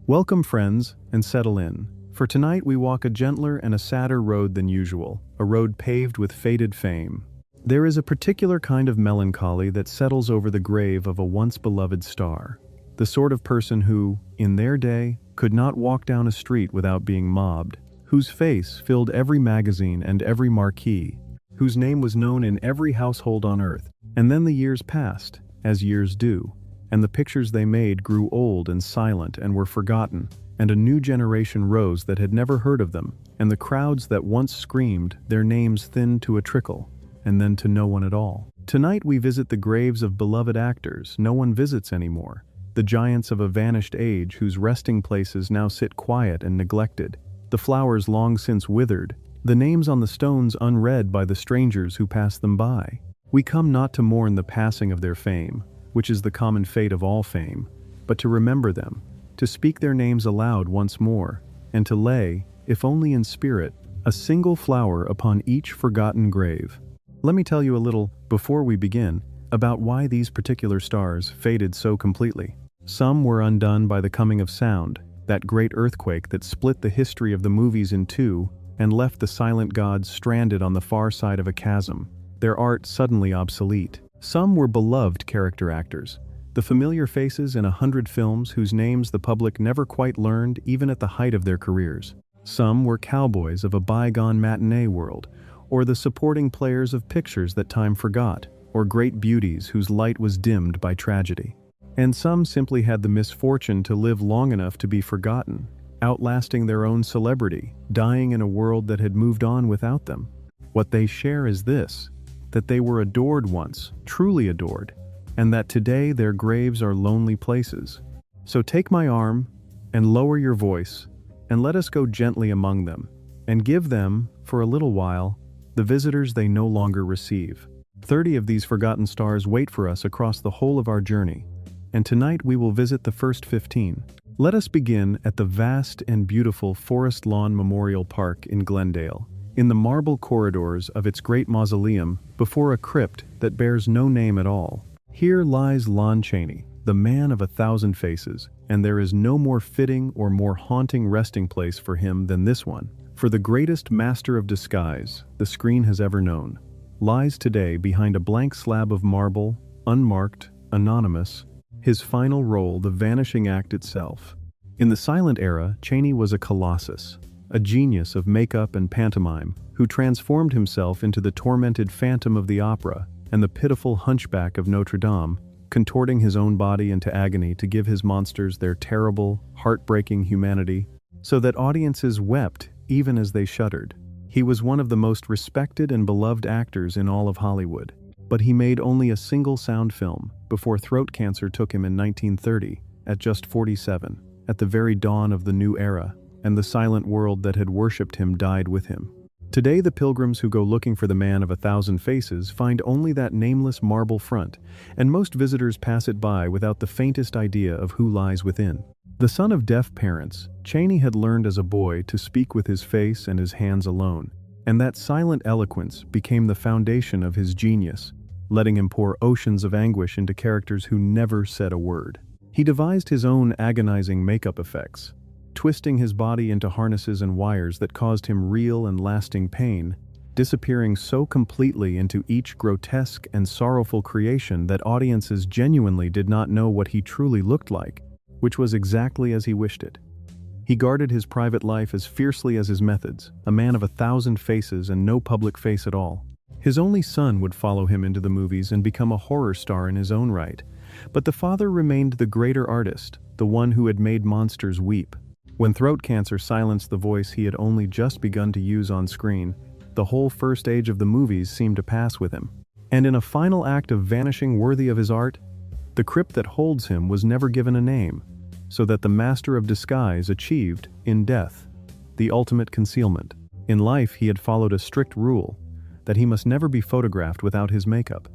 Welcome, friends, and settle in. For tonight we walk a gentler and a sadder road than usual, a road paved with faded fame. There is a particular kind of melancholy that settles over the grave of a once beloved star. The sort of person who, in their day, could not walk down a street without being mobbed, whose face filled every magazine and every marquee, whose name was known in every household on earth. And then the years passed, as years do, and the pictures they made grew old and silent and were forgotten, and a new generation rose that had never heard of them, and the crowds that once screamed, their names thinned to a trickle, and then to no one at all. Tonight we visit the graves of beloved actors no one visits anymore, the giants of a vanished age whose resting places now sit quiet and neglected, the flowers long since withered, the names on the stones unread by the strangers who pass them by. We come not to mourn the passing of their fame, which is the common fate of all fame, but to remember them, to speak their names aloud once more, and to lay, if only in spirit, a single flower upon each forgotten grave. Let me tell you a little, before we begin, about why these particular stars faded so completely. Some were undone by the coming of sound, that great earthquake that split the history of the movies in two and left the silent gods stranded on the far side of a chasm, their art suddenly obsolete. Some were beloved character actors, the familiar faces in 100 films whose names the public never quite learned even at the height of their careers. Some were cowboys of a bygone matinee world, or the supporting players of pictures that time forgot, or great beauties whose light was dimmed by tragedy. And some simply had the misfortune to live long enough to be forgotten, outlasting their own celebrity, dying in a world that had moved on without them. What they share is this: that they were adored once, truly adored, and that today their graves are lonely places. So take my arm, and lower your voice, and let us go gently among them, and give them, for a little while, the visitors they no longer receive. 30 of these forgotten stars wait for us across the whole of our journey, and tonight we will visit the first 15. Let us begin at the vast and beautiful Forest Lawn Memorial Park in Glendale, in the marble corridors of its great mausoleum before a crypt that bears no name at all. Here lies Lon Chaney, the man of 1,000 faces, and there is no more fitting or more haunting resting place for him than this one. For the greatest master of disguise the screen has ever known lies today behind a blank slab of marble, unmarked, anonymous, his final role the vanishing act itself. In the silent era, Chaney was a colossus, a genius of makeup and pantomime, who transformed himself into the tormented Phantom of the Opera and the pitiful Hunchback of Notre Dame, contorting his own body into agony to give his monsters their terrible, heartbreaking humanity, so that audiences wept even as they shuddered. He was one of the most respected and beloved actors in all of Hollywood, but he made only a single sound film before throat cancer took him in 1930, at just 47, at the very dawn of the new era, and the silent world that had worshipped him died with him. Today the pilgrims who go looking for the man of 1,000 faces find only that nameless marble front, and most visitors pass it by without the faintest idea of who lies within. The son of deaf parents, Chaney had learned as a boy to speak with his face and his hands alone, and that silent eloquence became the foundation of his genius, letting him pour oceans of anguish into characters who never said a word. He devised his own agonizing makeup effects, twisting his body into harnesses and wires that caused him real and lasting pain, disappearing so completely into each grotesque and sorrowful creation that audiences genuinely did not know what he truly looked like, which was exactly as he wished it. He guarded his private life as fiercely as his methods, a man of 1,000 faces and no public face at all. His only son would follow him into the movies and become a horror star in his own right, but the father remained the greater artist, the one who had made monsters weep. When throat cancer silenced the voice he had only just begun to use on screen, the whole first age of the movies seemed to pass with him. And in a final act of vanishing worthy of his art, the crypt that holds him was never given a name, so that the master of disguise achieved, in death, the ultimate concealment. In life he had followed a strict rule, that he must never be photographed without his makeup.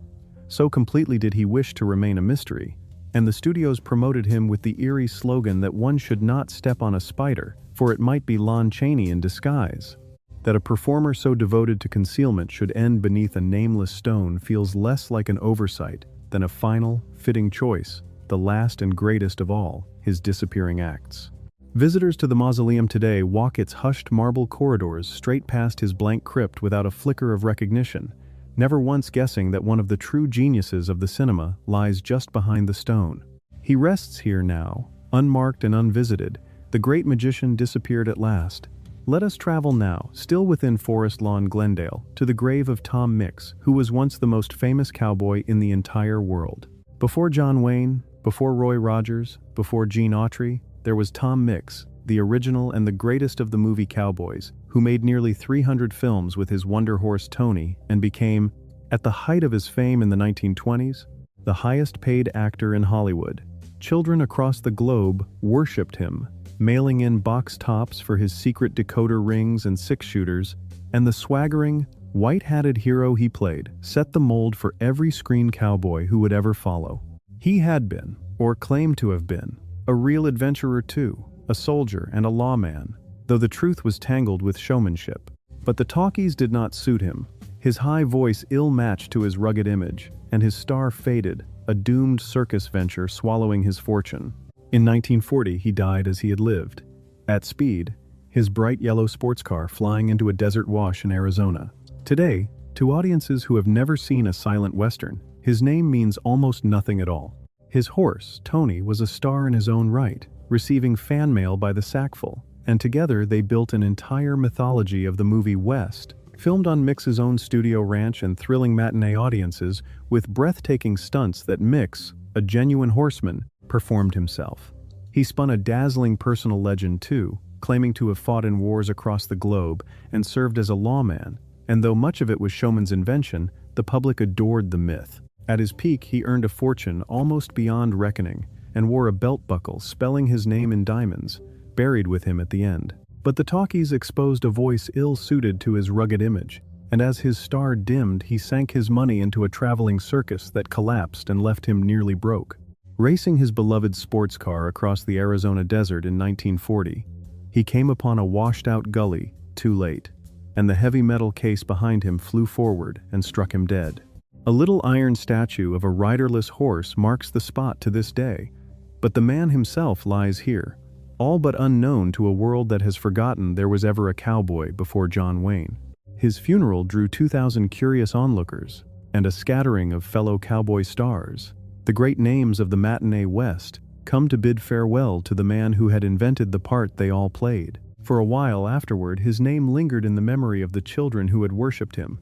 So completely did he wish to remain a mystery, and the studios promoted him with the eerie slogan that one should not step on a spider, for it might be Lon Chaney in disguise. That a performer so devoted to concealment should end beneath a nameless stone feels less like an oversight than a final, fitting choice, the last and greatest of all his disappearing acts. Visitors to the mausoleum today walk its hushed marble corridors straight past his blank crypt without a flicker of recognition, never once guessing that one of the true geniuses of the cinema lies just behind the stone. He rests here now, unmarked and unvisited. The great magician disappeared at last. Let us travel now, still within Forest Lawn, Glendale, to the grave of Tom Mix, who was once the most famous cowboy in the entire world. Before John Wayne, before Roy Rogers, before Gene Autry, there was Tom Mix, the original and the greatest of the movie cowboys, who made nearly 300 films with his wonder horse Tony and became, at the height of his fame in the 1920s, the highest paid actor in Hollywood. Children across the globe worshipped him, mailing in box tops for his secret decoder rings and six-shooters, and the swaggering, white-hatted hero he played set the mold for every screen cowboy who would ever follow. He had been, or claimed to have been, a real adventurer too, a soldier and a lawman, though the truth was tangled with showmanship. But the talkies did not suit him. His high voice ill-matched to his rugged image, and his star faded, a doomed circus venture swallowing his fortune. In 1940, he died as he had lived, at speed, his bright yellow sports car flying into a desert wash in Arizona. Today, to audiences who have never seen a silent western, his name means almost nothing at all. His horse, Tony, was a star in his own right, receiving fan mail by the sackful, and together they built an entire mythology of the movie West, filmed on Mix's own studio ranch and thrilling matinee audiences with breathtaking stunts that Mix, a genuine horseman, performed himself. He spun a dazzling personal legend too, claiming to have fought in wars across the globe and served as a lawman, and though much of it was showman's invention, the public adored the myth. At his peak, he earned a fortune almost beyond reckoning and wore a belt buckle spelling his name in diamonds, buried with him at the end. But the talkies exposed a voice ill-suited to his rugged image, and as his star dimmed, he sank his money into a traveling circus that collapsed and left him nearly broke. Racing his beloved sports car across the Arizona desert in 1940, he came upon a washed-out gully, too late, and the heavy metal case behind him flew forward and struck him dead. A little iron statue of a riderless horse marks the spot to this day, but the man himself lies here, all but unknown to a world that has forgotten there was ever a cowboy before John Wayne. His funeral drew 2,000 curious onlookers, and a scattering of fellow cowboy stars. The great names of the matinee West come to bid farewell to the man who had invented the part they all played. For a while afterward, his name lingered in the memory of the children who had worshipped him.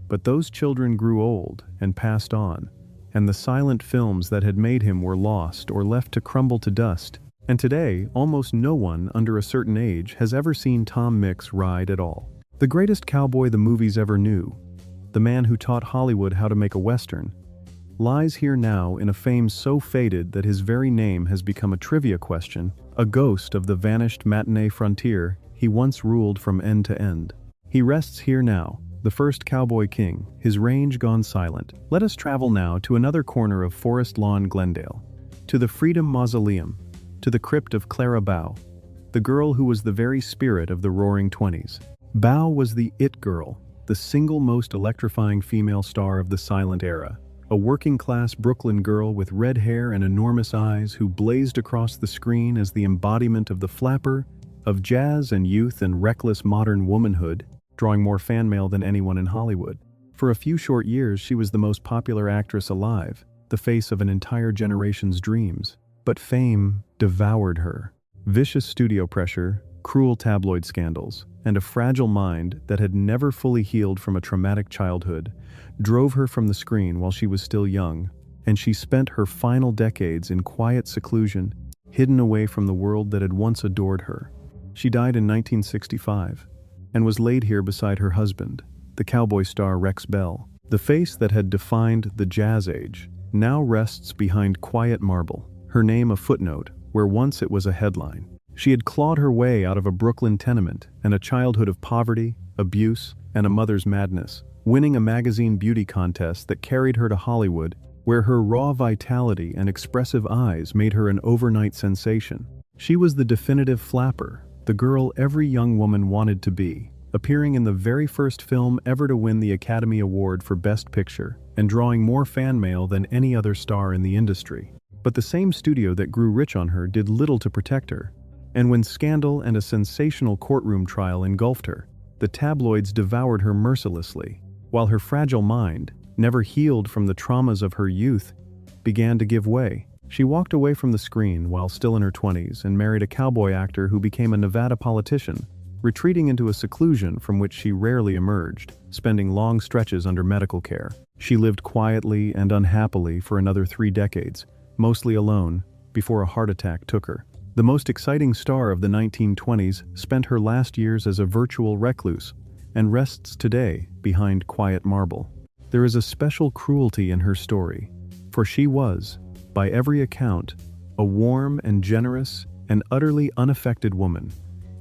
But those children grew old and passed on, and the silent films that had made him were lost or left to crumble to dust. And today, almost no one under a certain age has ever seen Tom Mix ride at all. The greatest cowboy the movies ever knew, the man who taught Hollywood how to make a western, lies here now in a fame so faded that his very name has become a trivia question, a ghost of the vanished matinee frontier he once ruled from end to end. He rests here now, the first cowboy king, his range gone silent. Let us travel now to another corner of Forest Lawn, Glendale, to the Freedom Mausoleum, to the crypt of Clara Bow, the girl who was the very spirit of the Roaring Twenties. Bow was the it girl, the single most electrifying female star of the silent era. A working-class Brooklyn girl with red hair and enormous eyes who blazed across the screen as the embodiment of the flapper, of jazz and youth and reckless modern womanhood, drawing more fan mail than anyone in Hollywood. For a few short years, she was the most popular actress alive, the face of an entire generation's dreams. But fame devoured her. Vicious studio pressure, cruel tabloid scandals, and a fragile mind that had never fully healed from a traumatic childhood drove her from the screen while she was still young, and she spent her final decades in quiet seclusion, hidden away from the world that had once adored her. She died in 1965, and was laid here beside her husband, the cowboy star Rex Bell. The face that had defined the jazz age now rests behind quiet marble, her name a footnote where once it was a headline. She had clawed her way out of a Brooklyn tenement and a childhood of poverty, abuse, and a mother's madness, winning a magazine beauty contest that carried her to Hollywood, where her raw vitality and expressive eyes made her an overnight sensation. She was the definitive flapper, the girl every young woman wanted to be, appearing in the very first film ever to win the Academy Award for Best Picture, and drawing more fan mail than any other star in the industry. But the same studio that grew rich on her did little to protect her, And when scandal and a sensational courtroom trial engulfed her, the tabloids devoured her mercilessly, while her fragile mind, never healed from the traumas of her youth, began to give way. She walked away from the screen while still in her 20s and married a cowboy actor who became a Nevada politician, retreating into a seclusion from which she rarely emerged, spending long stretches under medical care. She lived quietly and unhappily for another 3 decades, mostly alone, before a heart attack took her. The most exciting star of the 1920s spent her last years as a virtual recluse and rests today behind quiet marble. There is a special cruelty in her story, for she was, by every account, a warm and generous and utterly unaffected woman,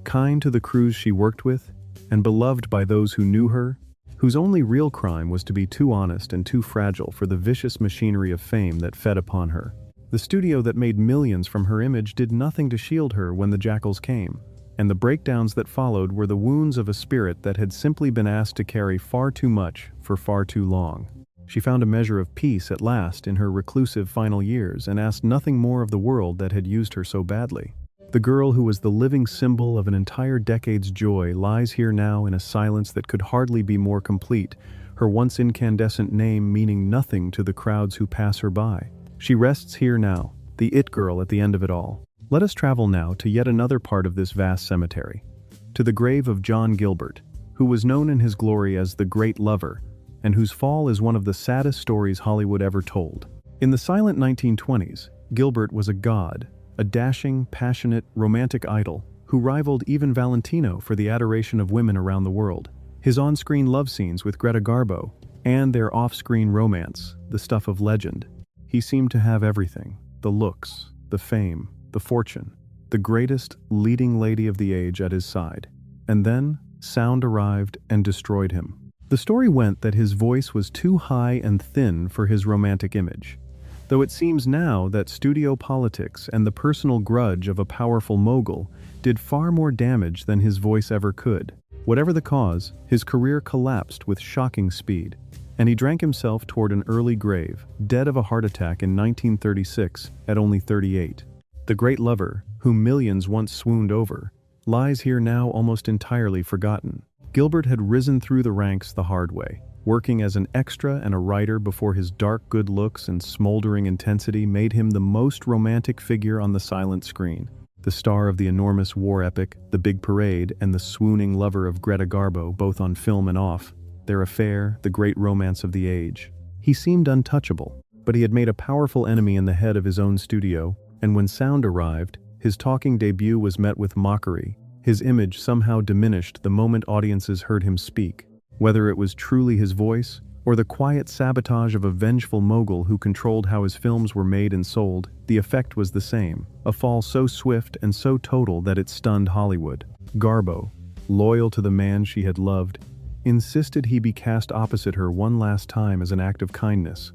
kind to the crews she worked with, and beloved by those who knew her, whose only real crime was to be too honest and too fragile for the vicious machinery of fame that fed upon her. The studio that made millions from her image did nothing to shield her when the jackals came, and the breakdowns that followed were the wounds of a spirit that had simply been asked to carry far too much for far too long. She found a measure of peace at last in her reclusive final years and asked nothing more of the world that had used her so badly. The girl who was the living symbol of an entire decade's joy lies here now in a silence that could hardly be more complete, her once incandescent name meaning nothing to the crowds who pass her by. She rests here now, the it girl at the end of it all. Let us travel now to yet another part of this vast cemetery, to the grave of John Gilbert, who was known in his glory as the Great Lover, and whose fall is one of the saddest stories Hollywood ever told. In the silent 1920s, Gilbert was a god, a dashing, passionate, romantic idol who rivaled even Valentino for the adoration of women around the world. His on-screen love scenes with Greta Garbo, and their off-screen romance, the stuff of legend. He seemed to have everything: the looks, the fame, the fortune, the greatest leading lady of the age at his side. And then, sound arrived and destroyed him. The story went that his voice was too high and thin for his romantic image, though it seems now that studio politics and the personal grudge of a powerful mogul did far more damage than his voice ever could. Whatever the cause, his career collapsed with shocking speed, and he drank himself toward an early grave, dead of a heart attack in 1936 at only 38. The great lover, whom millions once swooned over, lies here now almost entirely forgotten. Gilbert had risen through the ranks the hard way, working as an extra and a writer before his dark good looks and smoldering intensity made him the most romantic figure on the silent screen. The star of the enormous war epic, The Big Parade, and the swooning lover of Greta Garbo, both on film and off, their affair, the great romance of the age. He seemed untouchable, but he had made a powerful enemy in the head of his own studio, and when sound arrived, his talking debut was met with mockery. His image somehow diminished the moment audiences heard him speak. Whether it was truly his voice, or the quiet sabotage of a vengeful mogul who controlled how his films were made and sold, the effect was the same, a fall so swift and so total that it stunned Hollywood. Garbo, loyal to the man she had loved, insisted he be cast opposite her one last time as an act of kindness,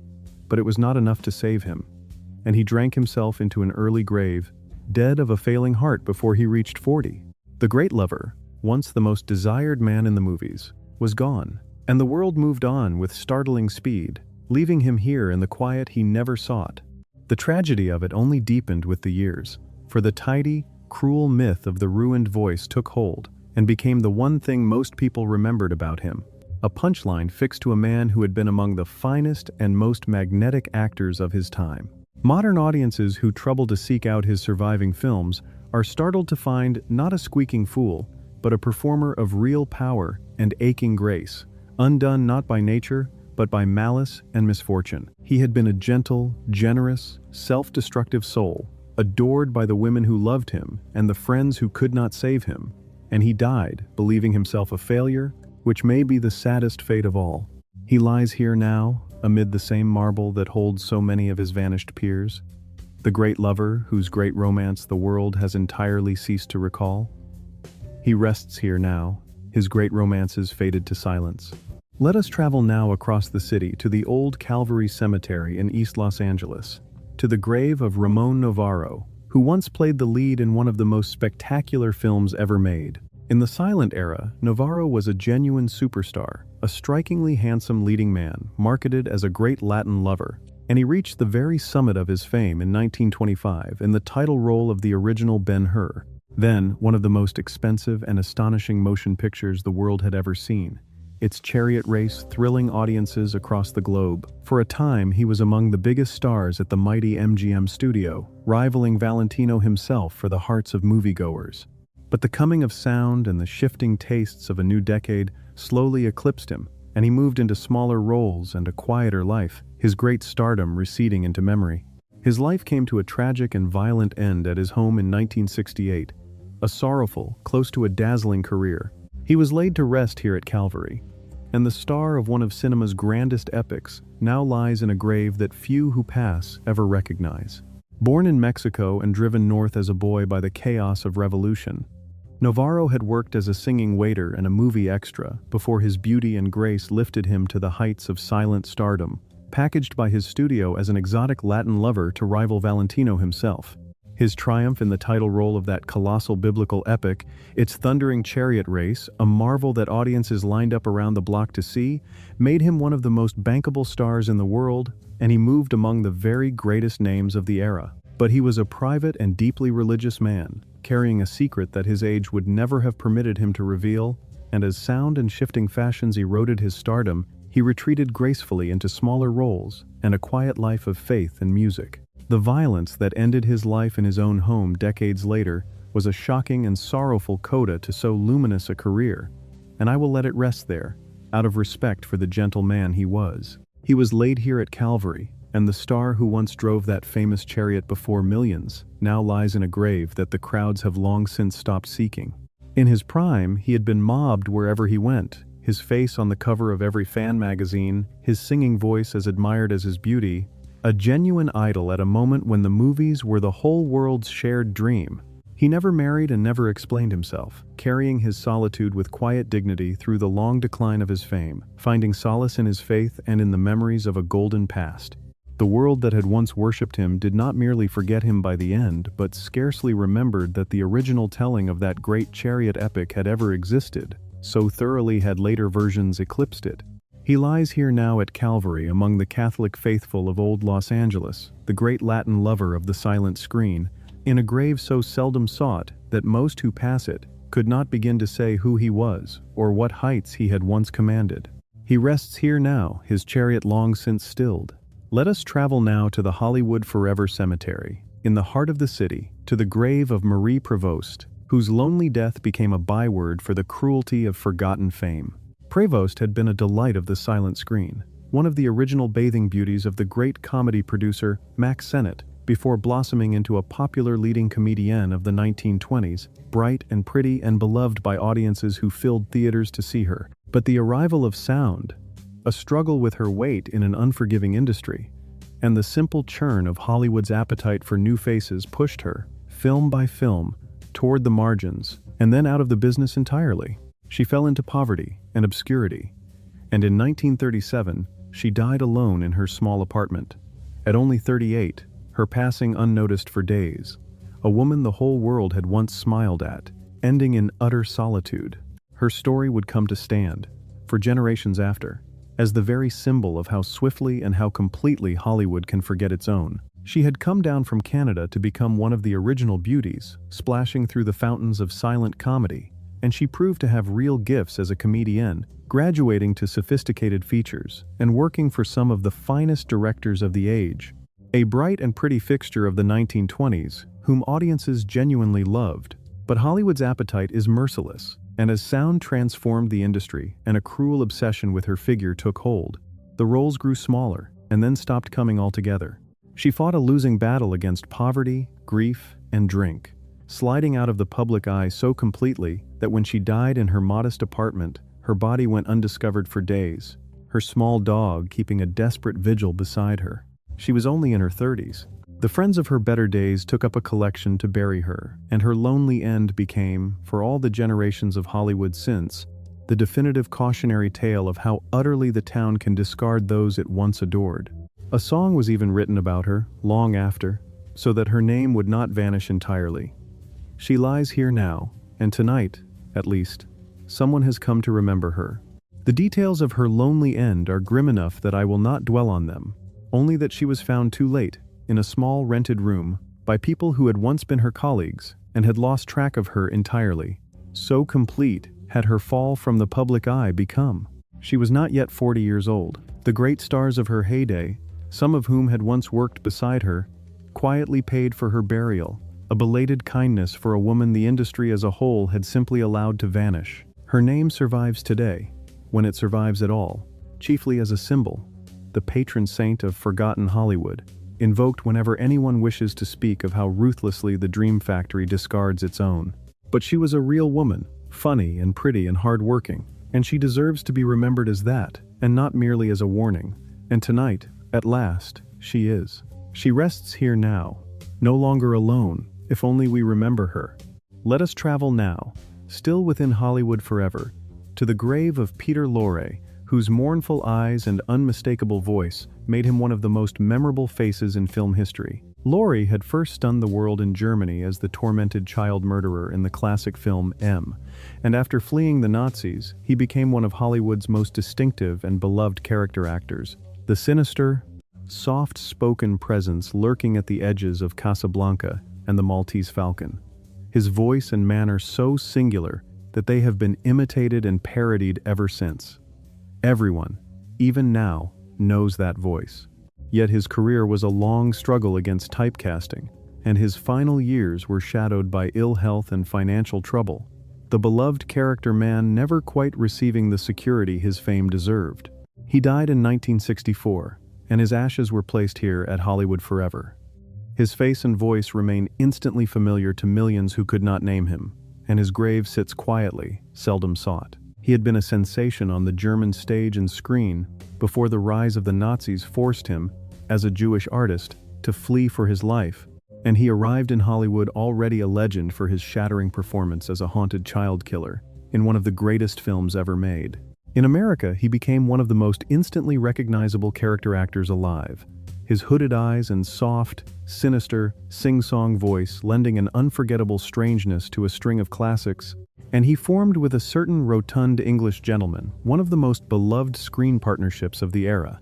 but it was not enough to save him, and he drank himself into an early grave, dead of a failing heart before he reached 40. The great lover, once the most desired man in the movies, was gone, and the world moved on with startling speed, leaving him here in the quiet he never sought. The tragedy of it only deepened with the years, for the tidy, cruel myth of the ruined voice took hold and became the one thing most people remembered about him, a punchline fixed to a man who had been among the finest and most magnetic actors of his time. Modern audiences who trouble to seek out his surviving films are startled to find not a squeaking fool, but a performer of real power and aching grace, undone not by nature, but by malice and misfortune. He had been a gentle, generous, self-destructive soul, adored by the women who loved him and the friends who could not save him, and he died, believing himself a failure, which may be the saddest fate of all. He lies here now, amid the same marble that holds so many of his vanished peers, the great lover whose great romance the world has entirely ceased to recall. He rests here now, his great romances faded to silence. Let us travel now across the city to the old Calvary Cemetery in East Los Angeles, to the grave of Ramon Novarro, who once played the lead in one of the most spectacular films ever made. In the silent era, Novarro was a genuine superstar, a strikingly handsome leading man, marketed as a great Latin lover, and he reached the very summit of his fame in 1925 in the title role of the original Ben-Hur. Then, one of the most expensive and astonishing motion pictures the world had ever seen. Its chariot race thrilling audiences across the globe. For a time, he was among the biggest stars at the mighty MGM studio, rivaling Valentino himself for the hearts of moviegoers. But the coming of sound and the shifting tastes of a new decade slowly eclipsed him, and he moved into smaller roles and a quieter life, his great stardom receding into memory. His life came to a tragic and violent end at his home in 1968, a sorrowful, close to a dazzling career. He was laid to rest here at Calvary, and the star of one of cinema's grandest epics now lies in a grave that few who pass ever recognize. Born in Mexico and driven north as a boy by the chaos of revolution, Navarro had worked as a singing waiter and a movie extra before his beauty and grace lifted him to the heights of silent stardom, packaged by his studio as an exotic Latin lover to rival Valentino himself. His triumph in the title role of that colossal biblical epic, its thundering chariot race, a marvel that audiences lined up around the block to see, made him one of the most bankable stars in the world, and he moved among the very greatest names of the era. But he was a private and deeply religious man, carrying a secret that his age would never have permitted him to reveal, and as sound and shifting fashions eroded his stardom, he retreated gracefully into smaller roles and a quiet life of faith and music. The violence that ended his life in his own home decades later was a shocking and sorrowful coda to so luminous a career, and I will let it rest there, out of respect for the gentle man he was. He was laid here at Calvary, and the star who once drove that famous chariot before millions now lies in a grave that the crowds have long since stopped seeking. In his prime, he had been mobbed wherever he went, his face on the cover of every fan magazine, his singing voice as admired as his beauty, a genuine idol at a moment when the movies were the whole world's shared dream. He never married and never explained himself, carrying his solitude with quiet dignity through the long decline of his fame, finding solace in his faith and in the memories of a golden past. The world that had once worshipped him did not merely forget him by the end, but scarcely remembered that the original telling of that great chariot epic had ever existed, so thoroughly had later versions eclipsed it. He lies here now at Calvary among the Catholic faithful of old Los Angeles, the great Latin lover of the silent screen, in a grave so seldom sought that most who pass it could not begin to say who he was or what heights he had once commanded. He rests here now, his chariot long since stilled. Let us travel now to the Hollywood Forever Cemetery, in the heart of the city, to the grave of Marie Prevost, whose lonely death became a byword for the cruelty of forgotten fame. Prevost had been a delight of the silent screen, one of the original bathing beauties of the great comedy producer Mack Sennett, before blossoming into a popular leading comedienne of the 1920s, bright and pretty and beloved by audiences who filled theaters to see her. But the arrival of sound, a struggle with her weight in an unforgiving industry, and the simple churn of Hollywood's appetite for new faces pushed her, film by film, toward the margins, and then out of the business entirely. She fell into poverty and obscurity, and in 1937, she died alone in her small apartment. At only 38, her passing unnoticed for days, a woman the whole world had once smiled at, ending in utter solitude. Her story would come to stand, for generations after, as the very symbol of how swiftly and how completely Hollywood can forget its own. She had come down from Canada to become one of the original beauties, splashing through the fountains of silent comedy, and she proved to have real gifts as a comedienne, graduating to sophisticated features and working for some of the finest directors of the age. A bright and pretty fixture of the 1920s, whom audiences genuinely loved. But Hollywood's appetite is merciless, and as sound transformed the industry and a cruel obsession with her figure took hold, the roles grew smaller and then stopped coming altogether. She fought a losing battle against poverty, grief, and drink, sliding out of the public eye so completely that when she died in her modest apartment, her body went undiscovered for days, her small dog keeping a desperate vigil beside her. She was only in her 30s. The friends of her better days took up a collection to bury her, and her lonely end became, for all the generations of Hollywood since, the definitive cautionary tale of how utterly the town can discard those it once adored. A song was even written about her, long after, so that her name would not vanish entirely. She lies here now, and tonight, at least, someone has come to remember her. The details of her lonely end are grim enough that I will not dwell on them, only that she was found too late, in a small rented room, by people who had once been her colleagues, and had lost track of her entirely. So complete had her fall from the public eye become. She was not yet 40 years old. The great stars of her heyday, some of whom had once worked beside her, quietly paid for her burial, a belated kindness for a woman the industry as a whole had simply allowed to vanish. Her name survives today, when it survives at all, chiefly as a symbol, the patron saint of forgotten Hollywood, invoked whenever anyone wishes to speak of how ruthlessly the Dream Factory discards its own. But she was a real woman, funny and pretty and hard-working, and she deserves to be remembered as that, and not merely as a warning. And tonight, at last, she is. She rests here now, no longer alone, if only we remember her. Let us travel now, still within Hollywood forever, to the grave of Peter Lorre, whose mournful eyes and unmistakable voice made him one of the most memorable faces in film history. Lorre had first stunned the world in Germany as the tormented child murderer in the classic film M, and after fleeing the Nazis, he became one of Hollywood's most distinctive and beloved character actors. The sinister, soft-spoken presence lurking at the edges of Casablanca and the Maltese Falcon. His voice and manner so singular that they have been imitated and parodied ever since. Everyone, even now, knows that voice. Yet his career was a long struggle against typecasting, and his final years were shadowed by ill health and financial trouble, the beloved character man never quite receiving the security his fame deserved. He died in 1964, and his ashes were placed here at Hollywood Forever. His face and voice remain instantly familiar to millions who could not name him, and his grave sits quietly, seldom sought. He had been a sensation on the German stage and screen before the rise of the Nazis forced him, as a Jewish artist, to flee for his life, and he arrived in Hollywood already a legend for his shattering performance as a haunted child killer in one of the greatest films ever made. In America, he became one of the most instantly recognizable character actors alive, his hooded eyes and soft, sinister, sing-song voice lending an unforgettable strangeness to a string of classics. And he formed with a certain rotund English gentleman one of the most beloved screen partnerships of the era,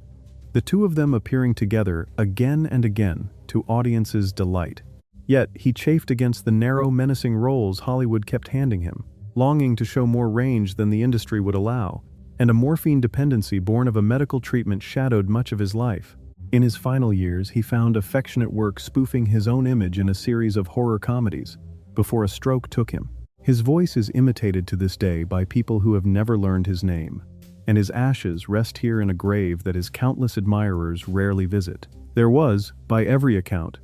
the two of them appearing together again and again to audiences' delight. Yet he chafed against the narrow, menacing roles Hollywood kept handing him, longing to show more range than the industry would allow, and a morphine dependency born of a medical treatment shadowed much of his life. In his final years, he found affectionate work spoofing his own image in a series of horror comedies, before a stroke took him. His voice is imitated to this day by people who have never learned his name, and his ashes rest here in a grave that his countless admirers rarely visit. There was, by every account,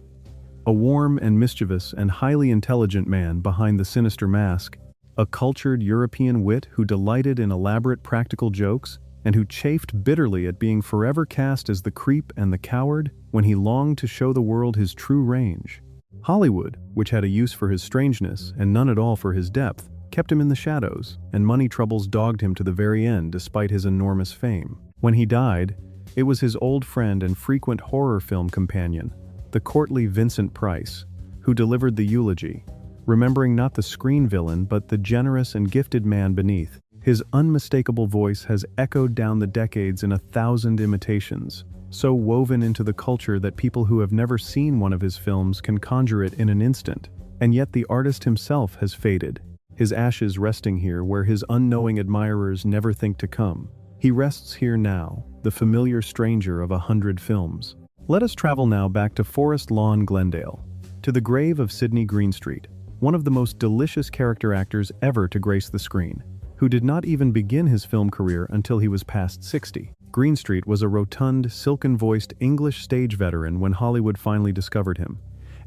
a warm and mischievous and highly intelligent man behind the sinister mask, a cultured European wit who delighted in elaborate practical jokes and who chafed bitterly at being forever cast as the creep and the coward when he longed to show the world his true range. Hollywood, which had a use for his strangeness and none at all for his depth, kept him in the shadows, and money troubles dogged him to the very end despite his enormous fame. When he died, it was his old friend and frequent horror film companion, the courtly Vincent Price, who delivered the eulogy, remembering not the screen villain but the generous and gifted man beneath. His unmistakable voice has echoed down the decades in 1,000 imitations, so woven into the culture that people who have never seen one of his films can conjure it in an instant. And yet the artist himself has faded, his ashes resting here where his unknowing admirers never think to come. He rests here now, the familiar stranger of 100 films. Let us travel now back to Forest Lawn, Glendale, to the grave of Sidney Greenstreet, one of the most delicious character actors ever to grace the screen, who did not even begin his film career until he was past 60. Greenstreet was a rotund, silken-voiced English stage veteran when Hollywood finally discovered him,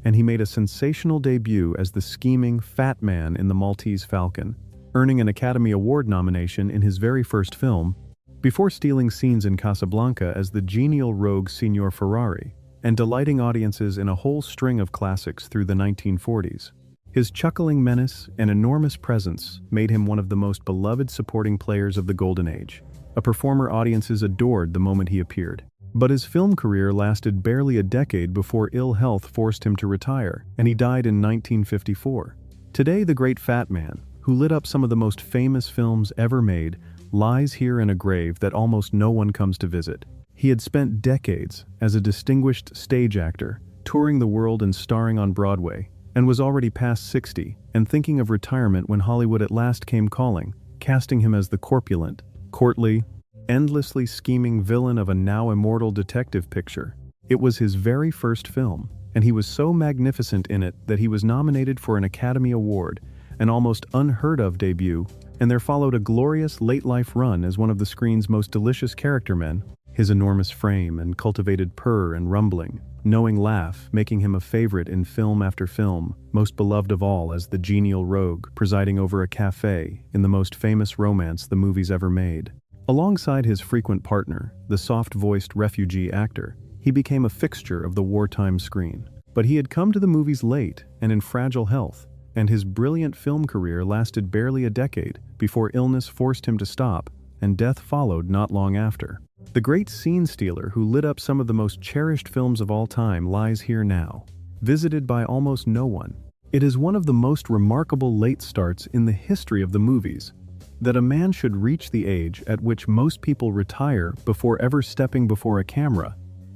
and he made a sensational debut as the scheming, fat man in The Maltese Falcon, earning an Academy Award nomination in his very first film, before stealing scenes in Casablanca as the genial rogue Signor Ferrari, and delighting audiences in a whole string of classics through the 1940s. His chuckling menace and enormous presence made him one of the most beloved supporting players of the Golden Age, a performer audiences adored the moment he appeared. But his film career lasted barely a decade before ill health forced him to retire, and he died in 1954. Today, the great fat man, who lit up some of the most famous films ever made, lies here in a grave that almost no one comes to visit. He had spent decades as a distinguished stage actor, touring the world and starring on Broadway, and was already past 60 and thinking of retirement when Hollywood at last came calling, casting him as the corpulent, courtly, endlessly scheming villain of a now immortal detective picture. It was his very first film, and he was so magnificent in it that he was nominated for an Academy Award, an almost unheard-of debut, and there followed a glorious late-life run as one of the screen's most delicious character men, his enormous frame and cultivated purr and rumbling, knowing laugh making him a favorite in film after film, most beloved of all as the genial rogue presiding over a cafe in the most famous romance the movies ever made. Alongside his frequent partner, the soft-voiced refugee actor, he became a fixture of the wartime screen. But he had come to the movies late and in fragile health, and his brilliant film career lasted barely a decade before illness forced him to stop, and death followed not long after. The great scene stealer who lit up some of the most cherished films of all time lies here now, visited by almost no one. It is one of the most remarkable late starts in the history of the movies, that a man should reach the age at which most people retire before ever stepping before a camera,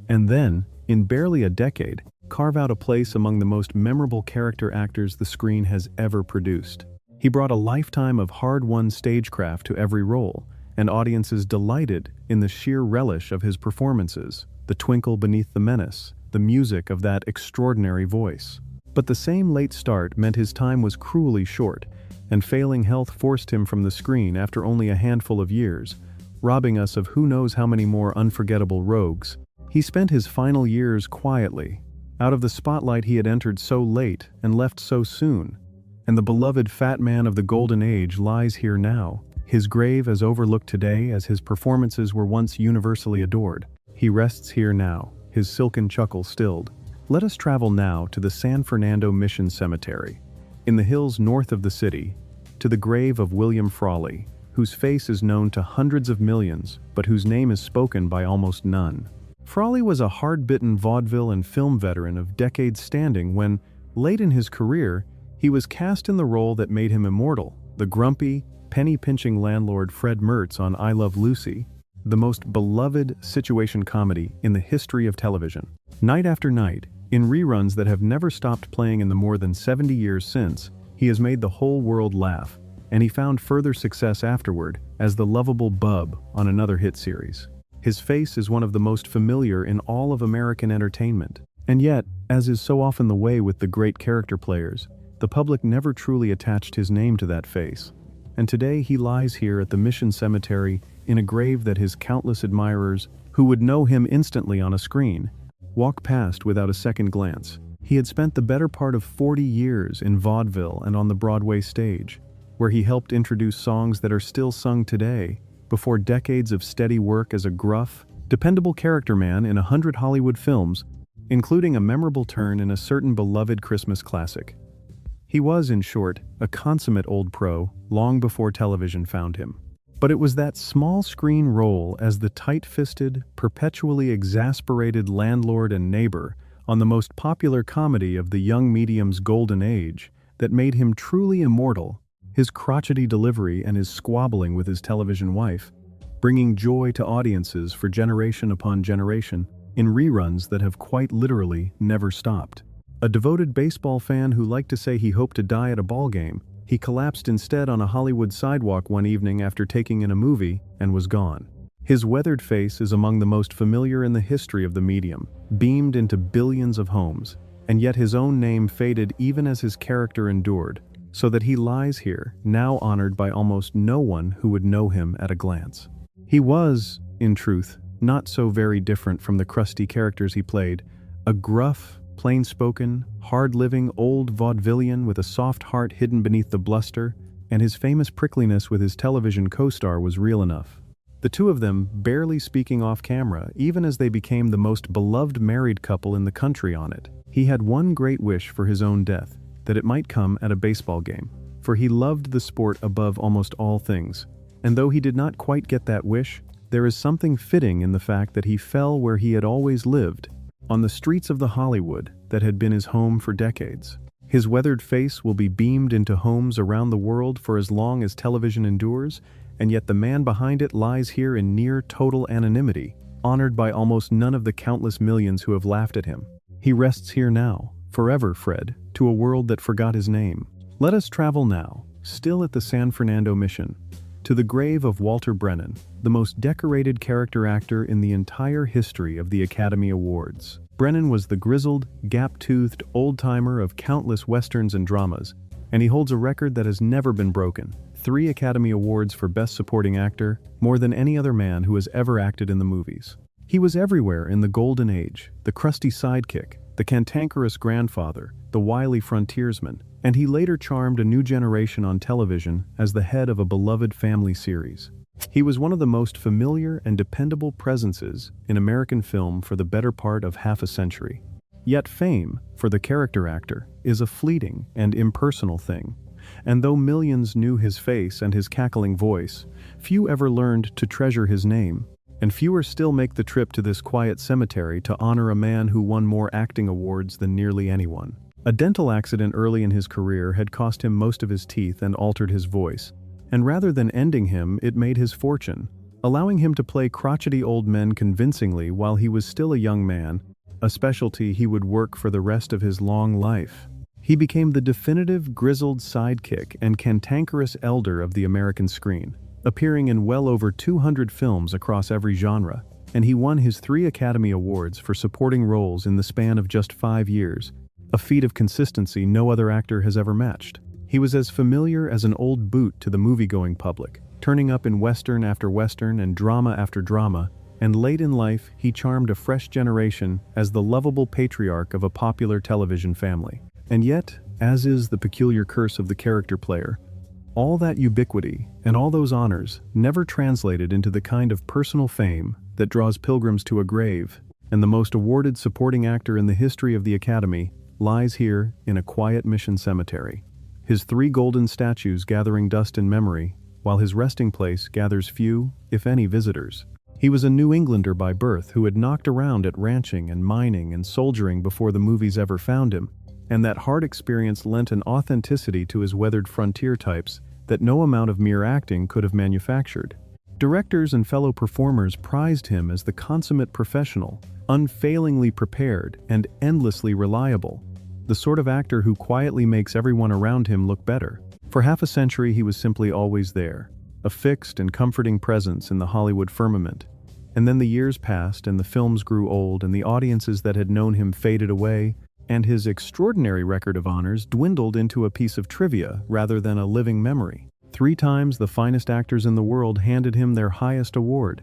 and then, in barely a decade, carve out a place among the most memorable character actors the screen has ever produced. He brought a lifetime of hard-won stagecraft to every role, and audiences delighted in the sheer relish of his performances, the twinkle beneath the menace, the music of that extraordinary voice. But the same late start meant his time was cruelly short, and failing health forced him from the screen after only a handful of years, robbing us of who knows how many more unforgettable rogues. He spent his final years quietly, out of the spotlight he had entered so late and left so soon, and the beloved fat man of the golden age lies here now, his grave as overlooked today as his performances were once universally adored. He rests here now, his silken chuckle stilled. Let us travel now to the San Fernando Mission Cemetery, in the hills north of the city, to the grave of William Frawley, whose face is known to hundreds of millions, but whose name is spoken by almost none. Frawley was a hard-bitten vaudeville and film veteran of decades standing when, late in his career, he was cast in the role that made him immortal, the grumpy, penny-pinching landlord Fred Mertz on I Love Lucy, the most beloved situation comedy in the history of television. Night after night, in reruns that have never stopped playing in the more than 70 years since, he has made the whole world laugh, and he found further success afterward as the lovable Bub on another hit series. His face is one of the most familiar in all of American entertainment, and yet, as is so often the way with the great character players, the public never truly attached his name to that face. And today he lies here at the Mission Cemetery in a grave that his countless admirers, who would know him instantly on a screen, walk past without a second glance. He had spent the better part of 40 years in vaudeville and on the Broadway stage, where he helped introduce songs that are still sung today, before decades of steady work as a gruff, dependable character man in 100 Hollywood films, including a memorable turn in a certain beloved Christmas classic. He was, in short, a consummate old pro long before television found him. But it was that small screen role as the tight-fisted, perpetually exasperated landlord and neighbor on the most popular comedy of the young medium's golden age that made him truly immortal, his crotchety delivery and his squabbling with his television wife, bringing joy to audiences for generation upon generation in reruns that have quite literally never stopped. A devoted baseball fan who liked to say he hoped to die at a ball game, he collapsed instead on a Hollywood sidewalk one evening after taking in a movie and was gone. His weathered face is among the most familiar in the history of the medium, beamed into billions of homes, and yet his own name faded even as his character endured, so that he lies here, now honored by almost no one who would know him at a glance. He was, in truth, not so very different from the crusty characters he played, a gruff, plain-spoken, hard-living old vaudevillian with a soft heart hidden beneath the bluster, and his famous prickliness with his television co-star was real enough. The two of them barely speaking off-camera, even as they became the most beloved married couple in the country on it. He had one great wish for his own death, that it might come at a baseball game, for he loved the sport above almost all things. And though he did not quite get that wish, there is something fitting in the fact that he fell where he had always lived, on the streets of the Hollywood that had been his home for decades. His weathered face will be beamed into homes around the world for as long as television endures, and yet the man behind it lies here in near total anonymity, honored by almost none of the countless millions who have laughed at him. He rests here now, forever, Fred, to a world that forgot his name. Let us travel now, still at the San Fernando Mission, to the grave of Walter Brennan, the most decorated character actor in the entire history of the Academy Awards. Brennan was the grizzled, gap-toothed old-timer of countless westerns and dramas, and he holds a record that has never been broken: 3 Academy Awards for Best Supporting Actor, more than any other man who has ever acted in the movies. He was everywhere in the Golden Age, the crusty sidekick, the cantankerous grandfather, the wily frontiersman, and he later charmed a new generation on television as the head of a beloved family series. He was one of the most familiar and dependable presences in American film for the better part of half a century. Yet fame, for the character actor, is a fleeting and impersonal thing. And though millions knew his face and his cackling voice, few ever learned to treasure his name, and fewer still make the trip to this quiet cemetery to honor a man who won more acting awards than nearly anyone. A dental accident early in his career had cost him most of his teeth and altered his voice, and rather than ending him, it made his fortune, allowing him to play crotchety old men convincingly while he was still a young man, a specialty he would work for the rest of his long life. He became the definitive grizzled sidekick and cantankerous elder of the American screen, appearing in well over 200 films across every genre, and he won his 3 Academy Awards for supporting roles in the span of just 5 years, a feat of consistency no other actor has ever matched. He was as familiar as an old boot to the movie-going public, turning up in western after western and drama after drama, and late in life he charmed a fresh generation as the lovable patriarch of a popular television family. And yet, as is the peculiar curse of the character player, all that ubiquity and all those honors never translated into the kind of personal fame that draws pilgrims to a grave, and the most awarded supporting actor in the history of the Academy lies here in a quiet mission cemetery, his 3 golden statues gathering dust in memory, while his resting place gathers few, if any, visitors. He was a New Englander by birth who had knocked around at ranching and mining and soldiering before the movies ever found him, and that hard experience lent an authenticity to his weathered frontier types that no amount of mere acting could have manufactured. Directors and fellow performers prized him as the consummate professional, unfailingly prepared, and endlessly reliable, the sort of actor who quietly makes everyone around him look better. For half a century he was simply always there, a fixed and comforting presence in the Hollywood firmament. And then the years passed and the films grew old and the audiences that had known him faded away, and his extraordinary record of honors dwindled into a piece of trivia rather than a living memory. 3 times the finest actors in the world handed him their highest award,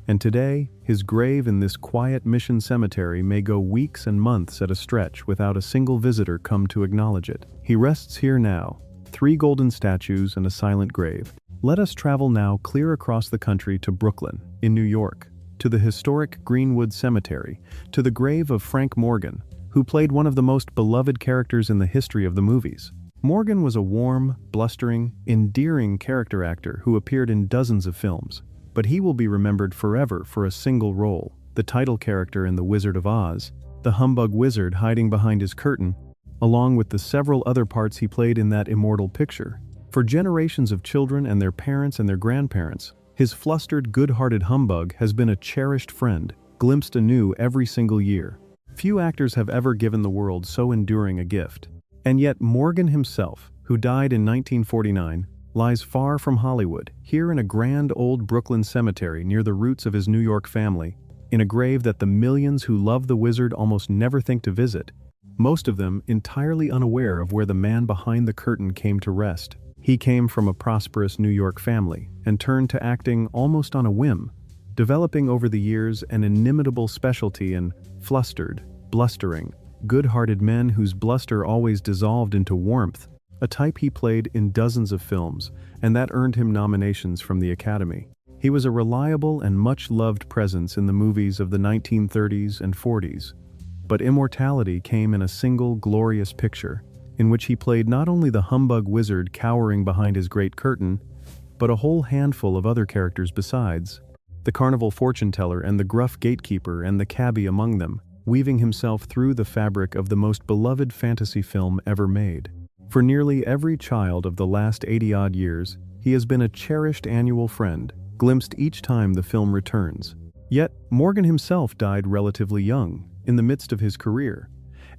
and today, his grave in this quiet mission cemetery may go weeks and months at a stretch without a single visitor come to acknowledge it. He rests here now, 3 golden statues and a silent grave. Let us travel now clear across the country to Brooklyn, in New York, to the historic Greenwood Cemetery, to the grave of Frank Morgan, who played one of the most beloved characters in the history of the movies. Morgan was a warm, blustering, endearing character actor who appeared in dozens of films, but he will be remembered forever for a single role, the title character in The Wizard of Oz, the humbug wizard hiding behind his curtain, along with the several other parts he played in that immortal picture. For generations of children and their parents and their grandparents, his flustered, good-hearted humbug has been a cherished friend, glimpsed anew every single year. Few actors have ever given the world so enduring a gift. And yet Morgan himself, who died in 1949, lies far from Hollywood, here in a grand old Brooklyn cemetery near the roots of his New York family, in a grave that the millions who love the wizard almost never think to visit, most of them entirely unaware of where the man behind the curtain came to rest. He came from a prosperous New York family and turned to acting almost on a whim, developing over the years an inimitable specialty in flustered, blustering, good-hearted men whose bluster always dissolved into warmth, a type he played in dozens of films, and that earned him nominations from the Academy. He was a reliable and much-loved presence in the movies of the 1930s and 40s, but immortality came in a single glorious picture, in which he played not only the humbug wizard cowering behind his great curtain, but a whole handful of other characters besides, the carnival fortune-teller and the gruff gatekeeper and the cabbie among them, weaving himself through the fabric of the most beloved fantasy film ever made. For nearly every child of the last 80-odd years, he has been a cherished annual friend, glimpsed each time the film returns. Yet, Morgan himself died relatively young, in the midst of his career,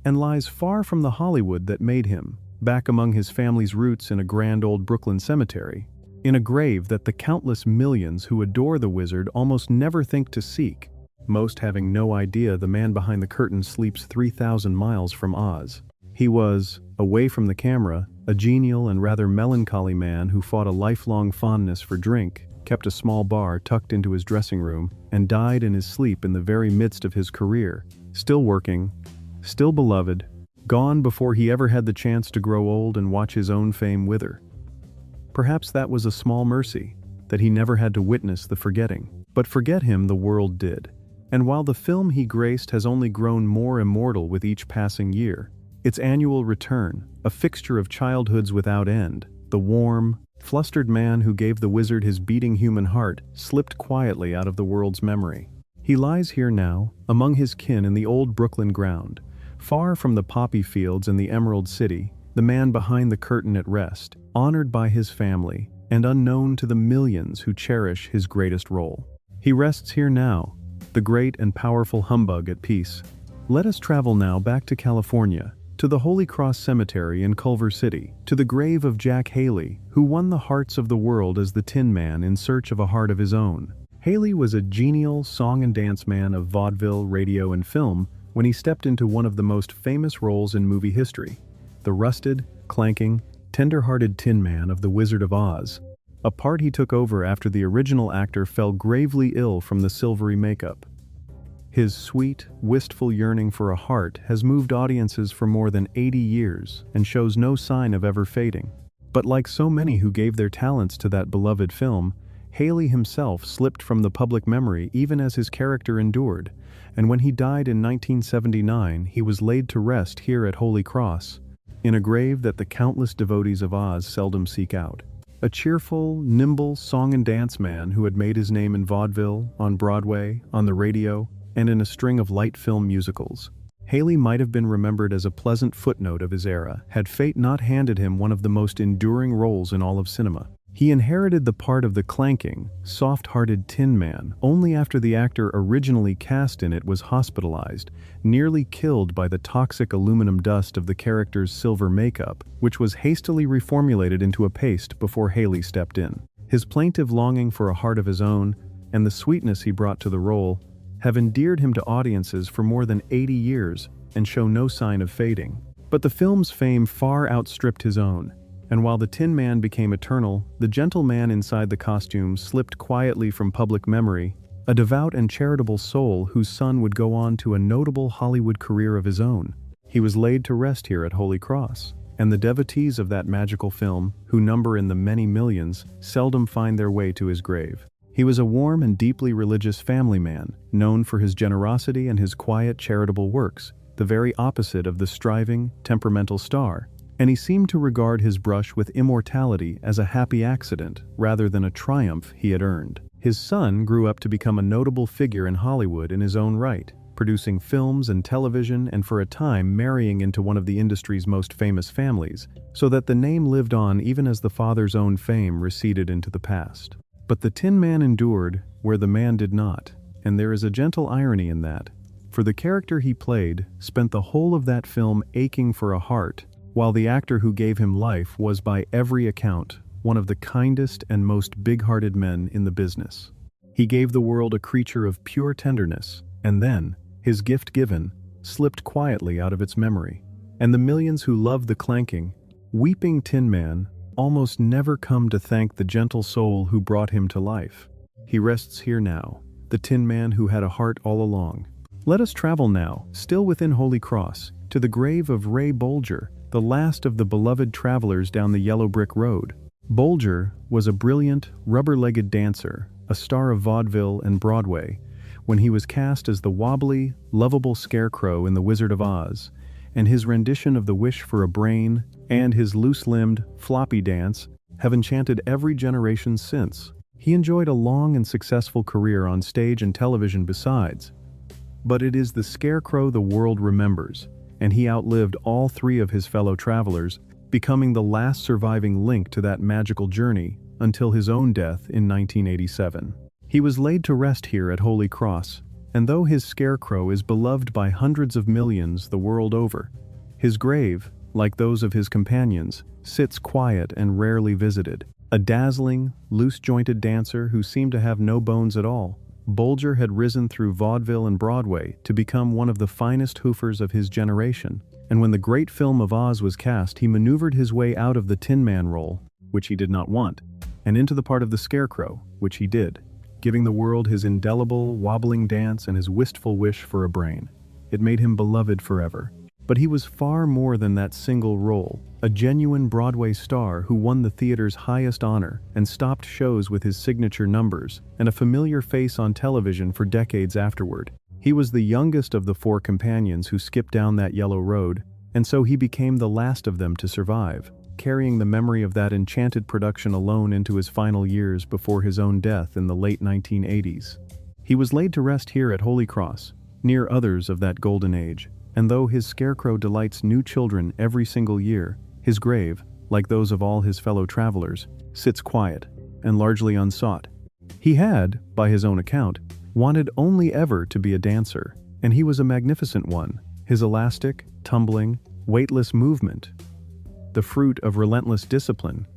and lies far from the Hollywood that made him, back among his family's roots in a grand old Brooklyn cemetery, in a grave that the countless millions who adore the wizard almost never think to seek, most having no idea the man behind the curtain sleeps 3,000 miles from Oz. He was, away from the camera, a genial and rather melancholy man who fought a lifelong fondness for drink, kept a small bar tucked into his dressing room, and died in his sleep in the very midst of his career, still working, still beloved, gone before he ever had the chance to grow old and watch his own fame wither. Perhaps that was a small mercy, that he never had to witness the forgetting. But forget him the world did. And while the film he graced has only grown more immortal with each passing year, its annual return, a fixture of childhoods without end, the warm, flustered man who gave the wizard his beating human heart slipped quietly out of the world's memory. He lies here now, among his kin in the old Brooklyn ground, far from the poppy fields and the Emerald City, the man behind the curtain at rest, honored by his family, and unknown to the millions who cherish his greatest role. He rests here now, the great and powerful humbug at peace. Let us travel now back to California, to the Holy Cross Cemetery in Culver City, to the grave of Jack Haley, who won the hearts of the world as the Tin Man in search of a heart of his own. Haley was a genial song and dance man of vaudeville, radio, and film when he stepped into one of the most famous roles in movie history, the rusted, clanking, tender-hearted Tin Man of The Wizard of Oz, a part he took over after the original actor fell gravely ill from the silvery makeup. His sweet, wistful yearning for a heart has moved audiences for more than 80 years and shows no sign of ever fading. But like so many who gave their talents to that beloved film, Haley himself slipped from the public memory even as his character endured, and when he died in 1979, he was laid to rest here at Holy Cross, in a grave that the countless devotees of Oz seldom seek out. A cheerful, nimble song and dance man who had made his name in vaudeville, on Broadway, on the radio, and in a string of light film musicals. Haley might have been remembered as a pleasant footnote of his era, had fate not handed him one of the most enduring roles in all of cinema. He inherited the part of the clanking, soft-hearted Tin Man only after the actor originally cast in it was hospitalized, nearly killed by the toxic aluminum dust of the character's silver makeup, which was hastily reformulated into a paste before Haley stepped in. His plaintive longing for a heart of his own, and the sweetness he brought to the role, have endeared him to audiences for more than 80 years and show no sign of fading. But the film's fame far outstripped his own. And while the Tin Man became eternal, the gentle man inside the costume slipped quietly from public memory, a devout and charitable soul whose son would go on to a notable Hollywood career of his own. He was laid to rest here at Holy Cross, and the devotees of that magical film, who number in the many millions, seldom find their way to his grave. He was a warm and deeply religious family man, known for his generosity and his quiet charitable works, the very opposite of the striving, temperamental star. And he seemed to regard his brush with immortality as a happy accident rather than a triumph he had earned. His son grew up to become a notable figure in Hollywood in his own right, producing films and television and for a time marrying into one of the industry's most famous families, so that the name lived on even as the father's own fame receded into the past. But the Tin Man endured where the man did not, and there is a gentle irony in that, for the character he played spent the whole of that film aching for a heart, while the actor who gave him life was by every account one of the kindest and most big-hearted men in the business. He gave the world a creature of pure tenderness, and then, his gift given, slipped quietly out of its memory. And the millions who loved the clanking, weeping Tin Man almost never come to thank the gentle soul who brought him to life. He rests here now, the Tin Man who had a heart all along. Let us travel now, still within Holy Cross, to the grave of Ray Bolger, the last of the beloved travelers down the yellow brick road. Bolger was a brilliant, rubber-legged dancer, a star of vaudeville and Broadway, when he was cast as the wobbly, lovable scarecrow in The Wizard of Oz, and his rendition of The Wish for a Brain and his loose-limbed, floppy dance have enchanted every generation since. He enjoyed a long and successful career on stage and television besides, but it is the scarecrow the world remembers, and he outlived all three of his fellow travelers, becoming the last surviving link to that magical journey until his own death in 1987. He was laid to rest here at Holy Cross, and though his scarecrow is beloved by hundreds of millions the world over, his grave, like those of his companions, sits quiet and rarely visited. A dazzling, loose-jointed dancer who seemed to have no bones at all, Bolger had risen through vaudeville and Broadway to become one of the finest hoofers of his generation, and when the great film of Oz was cast, he maneuvered his way out of the Tin Man role, which he did not want, and into the part of the Scarecrow, which he did, giving the world his indelible, wobbling dance and his wistful wish for a brain. It made him beloved forever. But he was far more than that single role, a genuine Broadway star who won the theater's highest honor and stopped shows with his signature numbers, and a familiar face on television for decades afterward. He was the youngest of the four companions who skipped down that yellow road, and so he became the last of them to survive, carrying the memory of that enchanted production alone into his final years before his own death in the late 1980s. He was laid to rest here at Holy Cross, near others of that golden age, and though his scarecrow delights new children every single year, his grave, like those of all his fellow travelers, sits quiet and largely unsought. He had, by his own account, wanted only ever to be a dancer, and he was a magnificent one, his elastic, tumbling, weightless movement, the fruit of relentless discipline,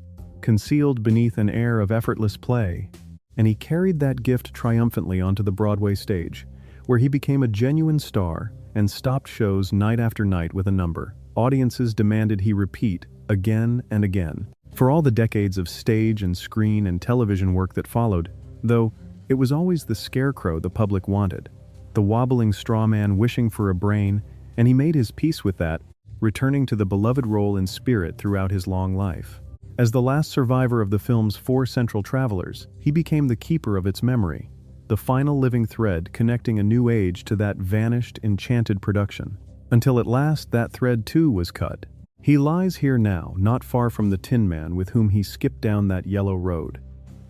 concealed beneath an air of effortless play, and he carried that gift triumphantly onto the Broadway stage, where he became a genuine star and stopped shows night after night with a number. Audiences demanded he repeat again and again. For all the decades of stage and screen and television work that followed, though, it was always the Scarecrow the public wanted, the wobbling straw man wishing for a brain, and he made his peace with that, returning to the beloved role in spirit throughout his long life. As the last survivor of the film's four central travelers, he became the keeper of its memory, the final living thread connecting a new age to that vanished, enchanted production. Until at last that thread too was cut. He lies here now, not far from the Tin Man with whom he skipped down that yellow road,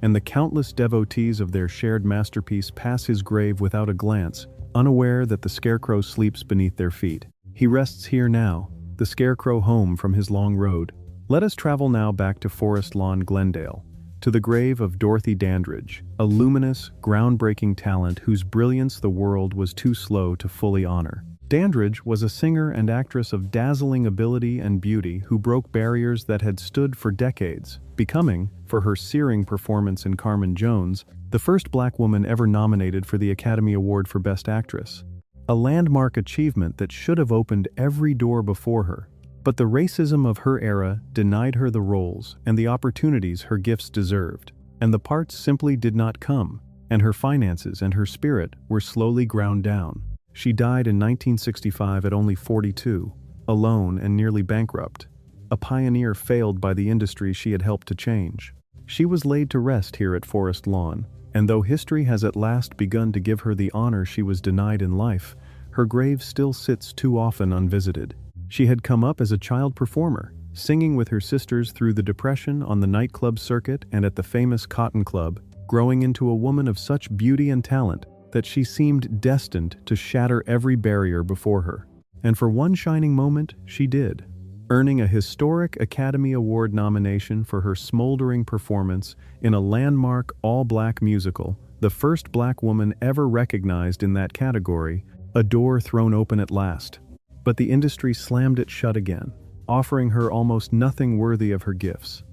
and the countless devotees of their shared masterpiece pass his grave without a glance, unaware that the Scarecrow sleeps beneath their feet. He rests here now, the Scarecrow home from his long road. Let us travel now back to Forest Lawn, Glendale, to the grave of Dorothy Dandridge, a luminous, groundbreaking talent whose brilliance the world was too slow to fully honor. Dandridge was a singer and actress of dazzling ability and beauty who broke barriers that had stood for decades, becoming, for her searing performance in Carmen Jones, the first black woman ever nominated for the Academy Award for Best Actress. A landmark achievement that should have opened every door before her. But the racism of her era denied her the roles and the opportunities her gifts deserved, and the parts simply did not come, and her finances and her spirit were slowly ground down. She died in 1965 at only 42, alone and nearly bankrupt, a pioneer failed by the industry she had helped to change. She was laid to rest here at Forest Lawn, and though history has at last begun to give her the honor she was denied in life, her grave still sits too often unvisited. She had come up as a child performer, singing with her sisters through the Depression on the nightclub circuit and at the famous Cotton Club, growing into a woman of such beauty and talent that she seemed destined to shatter every barrier before her. And for one shining moment, she did, earning a historic Academy Award nomination for her smoldering performance in a landmark all-black musical, the first black woman ever recognized in that category, a door thrown open at last. But the industry slammed it shut again, offering her almost nothing worthy of her gifts.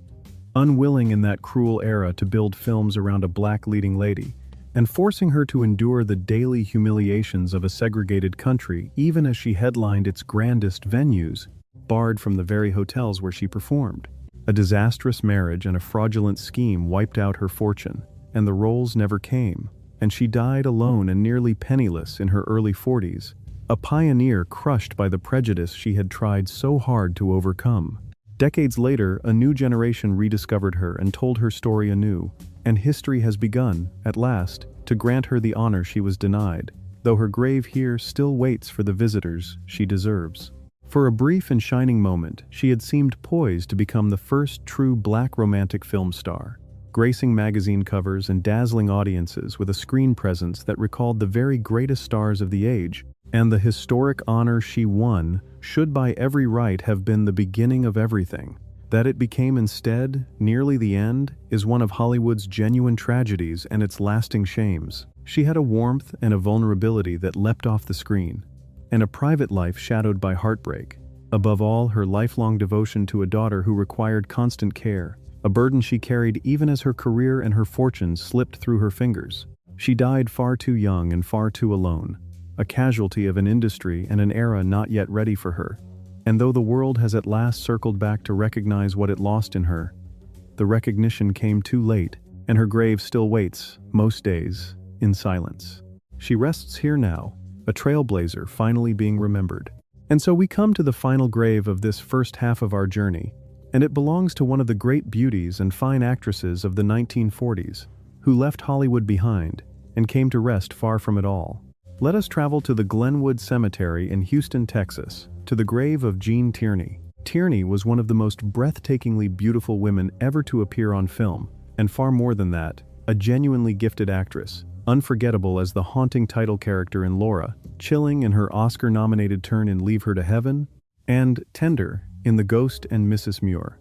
Unwilling in that cruel era to build films around a black leading lady, and forcing her to endure the daily humiliations of a segregated country even as she headlined its grandest venues, barred from the very hotels where she performed. A disastrous marriage and a fraudulent scheme wiped out her fortune, and the roles never came, and she died alone and nearly penniless in her early 40s. A pioneer crushed by the prejudice she had tried so hard to overcome. Decades later, a new generation rediscovered her and told her story anew, and history has begun, at last, to grant her the honor she was denied, though her grave here still waits for the visitors she deserves. For a brief and shining moment, she had seemed poised to become the first true black romantic film star, gracing magazine covers and dazzling audiences with a screen presence that recalled the very greatest stars of the age. And the historic honor she won should by every right have been the beginning of everything. That it became instead nearly the end is one of Hollywood's genuine tragedies and its lasting shames. She had a warmth and a vulnerability that leapt off the screen, and a private life shadowed by heartbreak. Above all, her lifelong devotion to a daughter who required constant care, a burden she carried even as her career and her fortunes slipped through her fingers. She died far too young and far too alone, a casualty of an industry and an era not yet ready for her. And though the world has at last circled back to recognize what it lost in her, the recognition came too late, and her grave still waits, most days, in silence. She rests here now, a trailblazer finally being remembered. And so we come to the final grave of this first half of our journey, and it belongs to one of the great beauties and fine actresses of the 1940s, who left Hollywood behind and came to rest far from it all. Let us travel to the Glenwood Cemetery in Houston, Texas, to the grave of Jean Tierney. Tierney was one of the most breathtakingly beautiful women ever to appear on film, and far more than that, a genuinely gifted actress, unforgettable as the haunting title character in Laura, chilling in her Oscar-nominated turn in Leave Her to Heaven, and tender in The Ghost and Mrs. Muir.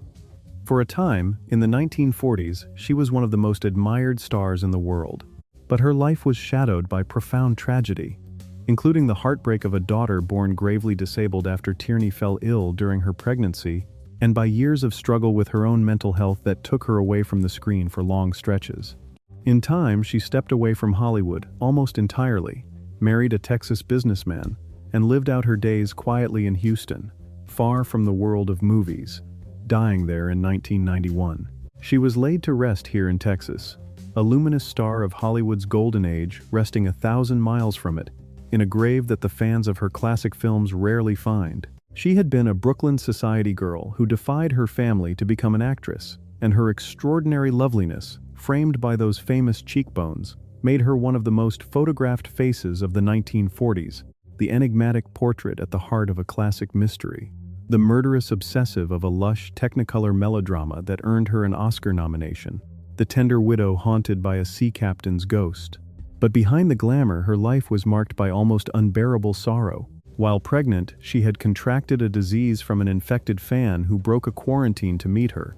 For a time, in the 1940s, she was one of the most admired stars in the world. But her life was shadowed by profound tragedy, including the heartbreak of a daughter born gravely disabled after Tierney fell ill during her pregnancy, and by years of struggle with her own mental health that took her away from the screen for long stretches. In time, she stepped away from Hollywood almost entirely, married a Texas businessman, and lived out her days quietly in Houston, far from the world of movies, dying there in 1991. She was laid to rest here in Texas, a luminous star of Hollywood's golden age resting 1,000 miles from it, in a grave that the fans of her classic films rarely find. She had been a Brooklyn society girl who defied her family to become an actress, and her extraordinary loveliness, framed by those famous cheekbones, made her one of the most photographed faces of the 1940s, the enigmatic portrait at the heart of a classic mystery, the murderous obsessive of a lush Technicolor melodrama that earned her an Oscar nomination, the tender widow haunted by a sea captain's ghost. But behind the glamour, her life was marked by almost unbearable sorrow. While pregnant, she had contracted a disease from an infected fan who broke a quarantine to meet her,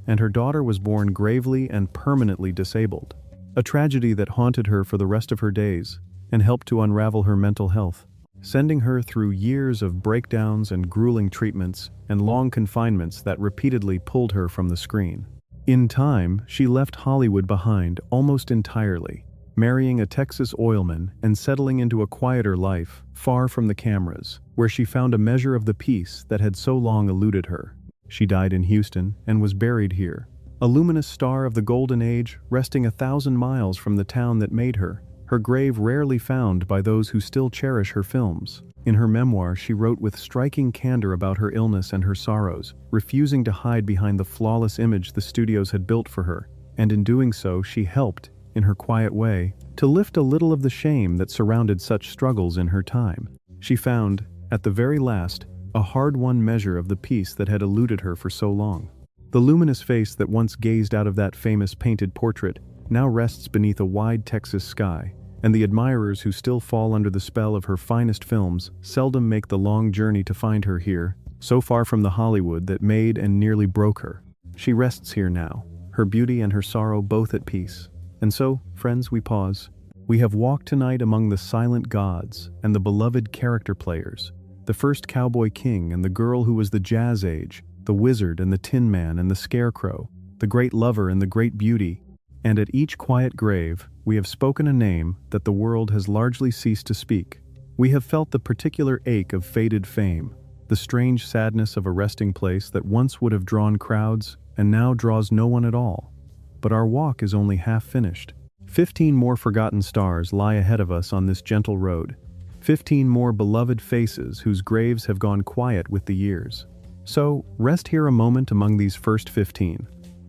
and her daughter was born gravely and permanently disabled, a tragedy that haunted her for the rest of her days and helped to unravel her mental health, sending her through years of breakdowns and grueling treatments and long confinements that repeatedly pulled her from the screen. In time, she left Hollywood behind almost entirely, marrying a Texas oilman and settling into a quieter life, far from the cameras, where she found a measure of the peace that had so long eluded her. She died in Houston and was buried here, a luminous star of the golden age resting 1,000 miles from the town that made her, her grave rarely found by those who still cherish her films. In her memoir, she wrote with striking candor about her illness and her sorrows, refusing to hide behind the flawless image the studios had built for her, and in doing so she helped, in her quiet way, to lift a little of the shame that surrounded such struggles in her time. She found, at the very last, a hard-won measure of the peace that had eluded her for so long. The luminous face that once gazed out of that famous painted portrait now rests beneath a wide Texas sky, and the admirers who still fall under the spell of her finest films seldom make the long journey to find her here, so far from the Hollywood that made and nearly broke her. She rests here now, her beauty and her sorrow both at peace. And so, friends, we pause. We have walked tonight among the silent gods and the beloved character players, the first cowboy king and the girl who was the jazz age, the wizard and the tin man and the scarecrow, the great lover and the great beauty, and at each quiet grave, we have spoken a name that the world has largely ceased to speak. We have felt the particular ache of faded fame, the strange sadness of a resting place that once would have drawn crowds and now draws no one at all. But our walk is only half finished. 15 more forgotten stars lie ahead of us on this gentle road. 15 more beloved faces whose graves have gone quiet with the years. So, rest here a moment among these first 15,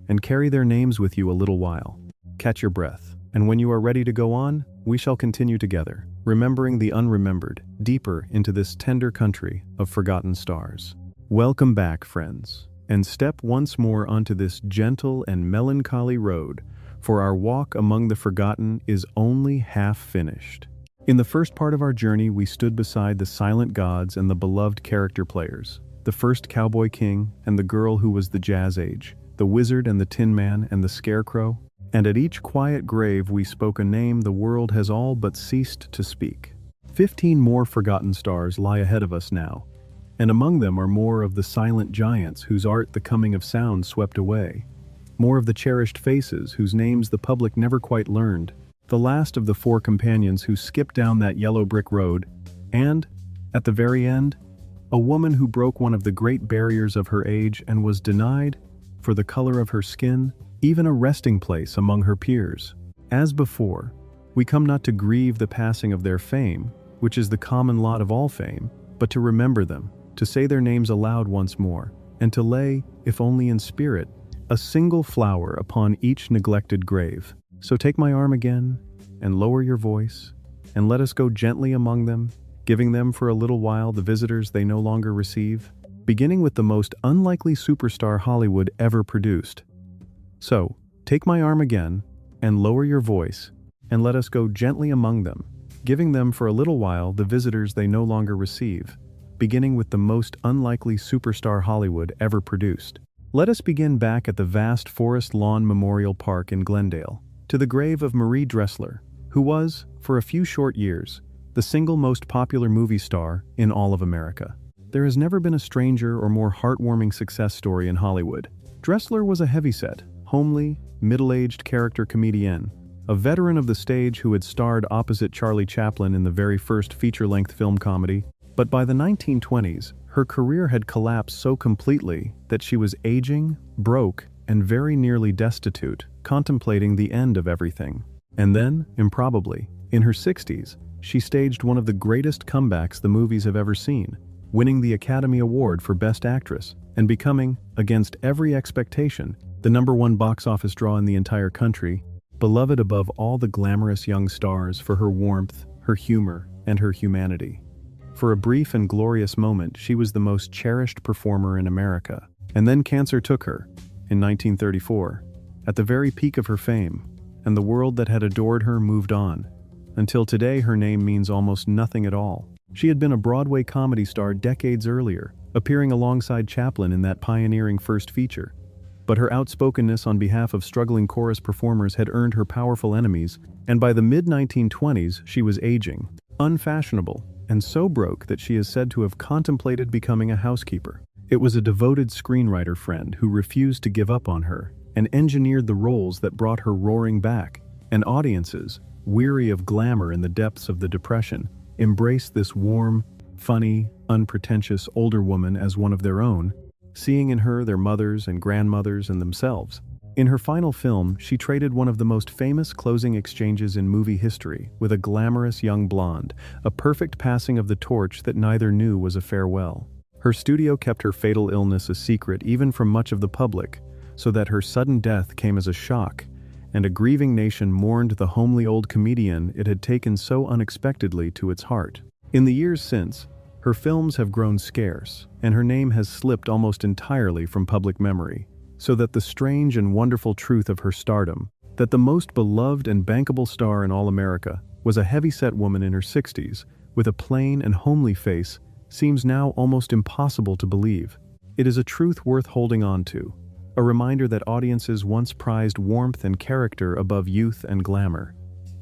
and carry their names with you a little while. Catch your breath, and when you are ready to go on, we shall continue together, remembering the unremembered, deeper into this tender country of forgotten stars. Welcome back, friends, and step once more onto this gentle and melancholy road, for our walk among the forgotten is only half finished. In the first part of our journey, we stood beside the silent gods and the beloved character players, the first cowboy king and the girl who was the jazz age, the wizard and the tin man and the scarecrow. And at each quiet grave we spoke a name the world has all but ceased to speak. 15 more forgotten stars lie ahead of us now, and among them are more of the silent giants whose art the coming of sound swept away, more of the cherished faces whose names the public never quite learned, the last of the four companions who skipped down that yellow brick road, and, at the very end, a woman who broke one of the great barriers of her age and was denied, for the color of her skin, even a resting place among her peers. As before, we come not to grieve the passing of their fame, which is the common lot of all fame, but to remember them, to say their names aloud once more, and to lay, if only in spirit, a single flower upon each neglected grave. So take my arm again, and lower your voice, and let us go gently among them, giving them for a little while the visitors they no longer receive, beginning with the most unlikely superstar Hollywood ever produced. So, take my arm again, and lower your voice, and let us go gently among them, giving them for a little while the visitors they no longer receive, beginning with the most unlikely superstar Hollywood ever produced. Let us begin back at the vast Forest Lawn Memorial Park in Glendale, to the grave of Marie Dressler, who was, for a few short years, the single most popular movie star in all of America. There has never been a stranger or more heartwarming success story in Hollywood. Dressler was a heavyset, homely, middle-aged character comedienne, a veteran of the stage who had starred opposite Charlie Chaplin in the very first feature-length film comedy, but by the 1920s, her career had collapsed so completely that she was aging, broke, and very nearly destitute, contemplating the end of everything. And then, improbably, in her 60s, she staged one of the greatest comebacks the movies have ever seen, winning the Academy Award for Best Actress, and becoming, against every expectation, the #1 box office draw in the entire country, beloved above all the glamorous young stars for her warmth, her humor, and her humanity. For a brief and glorious moment, she was the most cherished performer in America. And then cancer took her, in 1934, at the very peak of her fame, and the world that had adored her moved on. Until today, her name means almost nothing at all. She had been a Broadway comedy star decades earlier, appearing alongside Chaplin in that pioneering first feature. But her outspokenness on behalf of struggling chorus performers had earned her powerful enemies, and by the mid-1920s she was aging, unfashionable, and so broke that she is said to have contemplated becoming a housekeeper. It was a devoted screenwriter friend who refused to give up on her, and engineered the roles that brought her roaring back, and audiences, weary of glamour in the depths of the Depression, embraced this warm, funny, unpretentious older woman as one of their own, seeing in her their mothers and grandmothers and themselves. In her final film, she traded one of the most famous closing exchanges in movie history with a glamorous young blonde, a perfect passing of the torch that neither knew was a farewell. Her studio kept her fatal illness a secret even from much of the public, so that her sudden death came as a shock, and a grieving nation mourned the homely old comedian it had taken so unexpectedly to its heart. In the years since, her films have grown scarce, and her name has slipped almost entirely from public memory, so that the strange and wonderful truth of her stardom, that the most beloved and bankable star in all America was a heavy-set woman in her 60s, with a plain and homely face, seems now almost impossible to believe. It is a truth worth holding on to, a reminder that audiences once prized warmth and character above youth and glamour,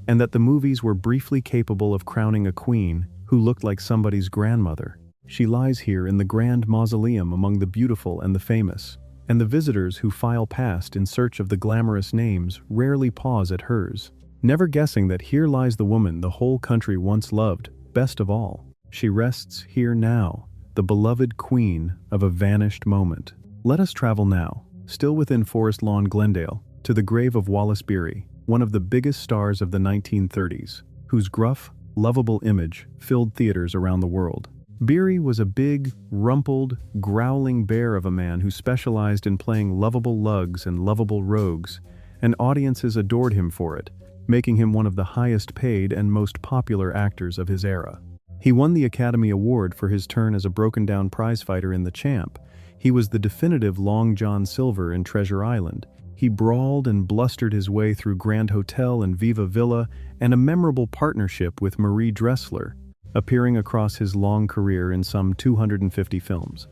and that the movies were briefly capable of crowning a queen who looked like somebody's grandmother. She lies here in the grand mausoleum among the beautiful and the famous, and the visitors who file past in search of the glamorous names rarely pause at hers, never guessing that here lies the woman the whole country once loved, best of all. She rests here now, the beloved queen of a vanished moment. Let us travel now, still within Forest Lawn, Glendale, to the grave of Wallace Beery, one of the biggest stars of the 1930s, whose gruff, lovable image filled theaters around the world. Beery was a big, rumpled, growling bear of a man who specialized in playing lovable lugs and lovable rogues, and audiences adored him for it, making him one of the highest paid and most popular actors of his era. He won the Academy Award for his turn as a broken-down prizefighter in The Champ. He was the definitive Long John Silver in Treasure Island. He brawled and blustered his way through Grand Hotel and Viva Villa, and a memorable partnership with Marie Dressler, appearing across his long career in some 250 films.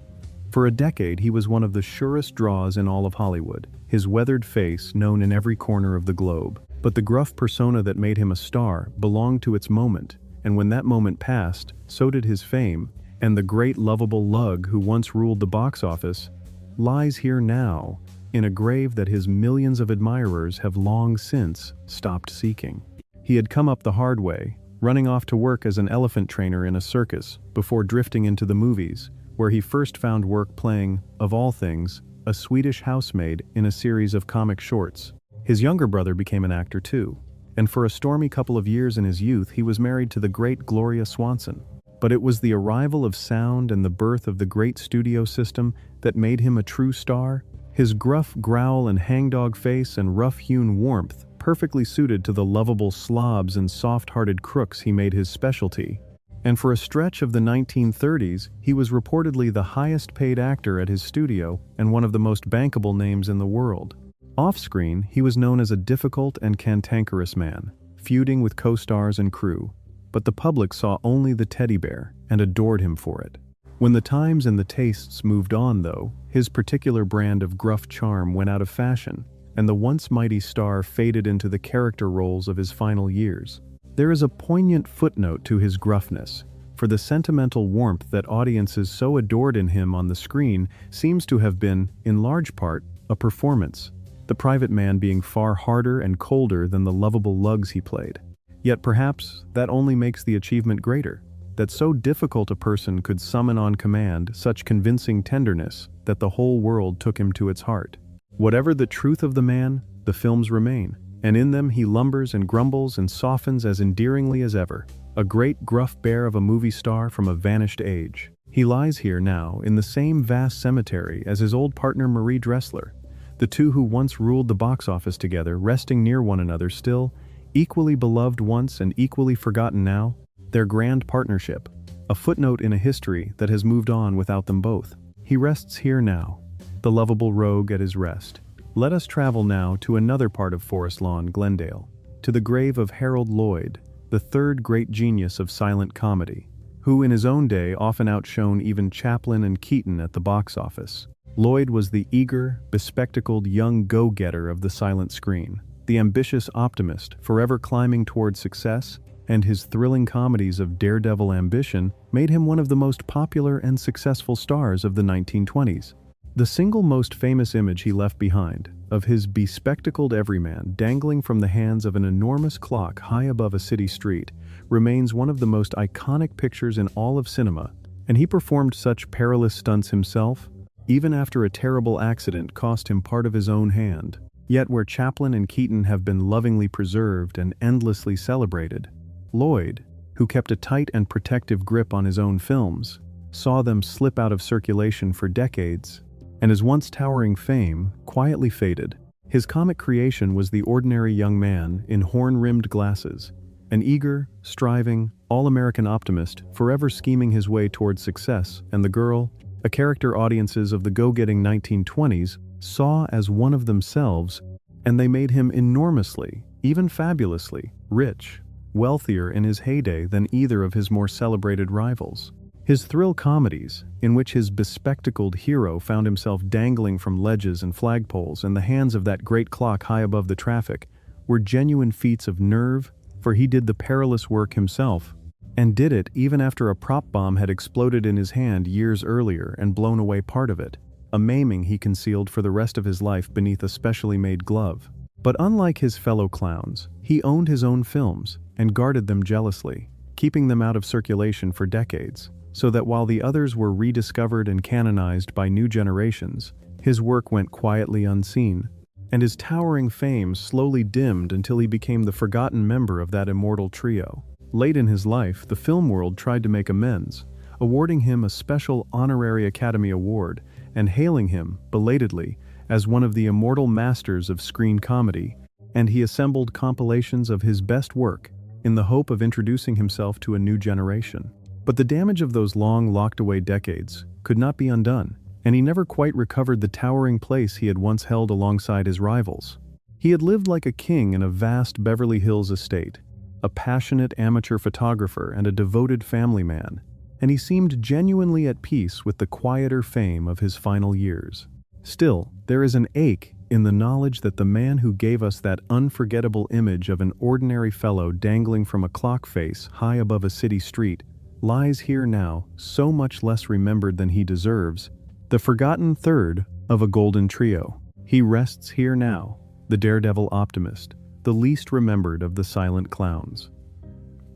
For a decade, he was one of the surest draws in all of Hollywood, his weathered face known in every corner of the globe. But the gruff persona that made him a star belonged to its moment, and when that moment passed, so did his fame, and the great lovable lug who once ruled the box office lies here now, in a grave that his millions of admirers have long since stopped seeking. He had come up the hard way, running off to work as an elephant trainer in a circus before drifting into the movies, where he first found work playing, of all things, a Swedish housemaid in a series of comic shorts. His younger brother became an actor too, and for a stormy couple of years in his youth he was married to the great Gloria Swanson. But it was the arrival of sound and the birth of the great studio system that made him a true star. His gruff growl and hangdog face and rough-hewn warmth perfectly suited to the lovable slobs and soft-hearted crooks he made his specialty. And for a stretch of the 1930s, he was reportedly the highest-paid actor at his studio and one of the most bankable names in the world. Off-screen, he was known as a difficult and cantankerous man, feuding with co-stars and crew, but the public saw only the teddy bear and adored him for it. When the times and the tastes moved on, though, his particular brand of gruff charm went out of fashion, and the once mighty star faded into the character roles of his final years. There is a poignant footnote to his gruffness, for the sentimental warmth that audiences so adored in him on the screen seems to have been, in large part, a performance, the private man being far harder and colder than the lovable lugs he played. Yet perhaps that only makes the achievement greater, that so difficult a person could summon on command such convincing tenderness that the whole world took him to its heart. Whatever the truth of the man, the films remain, and in them he lumbers and grumbles and softens as endearingly as ever, a great gruff bear of a movie star from a vanished age. He lies here now in the same vast cemetery as his old partner Marie Dressler, the two who once ruled the box office together, resting near one another still, equally beloved once and equally forgotten now, their grand partnership, a footnote in a history that has moved on without them both. He rests here now, the lovable rogue at his rest. Let us travel now to another part of Forest Lawn, Glendale, to the grave of Harold Lloyd, the third great genius of silent comedy, who in his own day often outshone even Chaplin and Keaton at the box office. Lloyd was the eager, bespectacled young go-getter of the silent screen, the ambitious optimist forever climbing toward success, and his thrilling comedies of daredevil ambition made him one of the most popular and successful stars of the 1920s. The single most famous image he left behind, of his bespectacled everyman dangling from the hands of an enormous clock high above a city street, remains one of the most iconic pictures in all of cinema, and he performed such perilous stunts himself, even after a terrible accident cost him part of his own hand. Yet where Chaplin and Keaton have been lovingly preserved and endlessly celebrated, Lloyd, who kept a tight and protective grip on his own films, saw them slip out of circulation for decades, and his once towering fame quietly faded. His comic creation was the ordinary young man in horn-rimmed glasses, an eager, striving, all-American optimist forever scheming his way towards success, and the girl, a character audiences of the go-getting 1920s saw as one of themselves, and they made him enormously, even fabulously, rich, wealthier in his heyday than either of his more celebrated rivals. His thrill comedies, in which his bespectacled hero found himself dangling from ledges and flagpoles in the hands of that great clock high above the traffic, were genuine feats of nerve, for he did the perilous work himself, and did it even after a prop bomb had exploded in his hand years earlier and blown away part of it, a maiming he concealed for the rest of his life beneath a specially made glove. But unlike his fellow clowns, he owned his own films and guarded them jealously, keeping them out of circulation for decades, so that while the others were rediscovered and canonized by new generations, his work went quietly unseen, and his towering fame slowly dimmed until he became the forgotten member of that immortal trio. Late in his life, the film world tried to make amends, awarding him a special honorary Academy Award and hailing him, belatedly, as one of the immortal masters of screen comedy, and he assembled compilations of his best work in the hope of introducing himself to a new generation. But the damage of those long locked-away decades could not be undone, and he never quite recovered the towering place he had once held alongside his rivals. He had lived like a king in a vast Beverly Hills estate, a passionate amateur photographer and a devoted family man, and he seemed genuinely at peace with the quieter fame of his final years. Still, there is an ache in the knowledge that the man who gave us that unforgettable image of an ordinary fellow dangling from a clock face high above a city street lies here now, so much less remembered than he deserves, the forgotten third of a golden trio. He rests here now, the daredevil optimist, the least remembered of the silent clowns.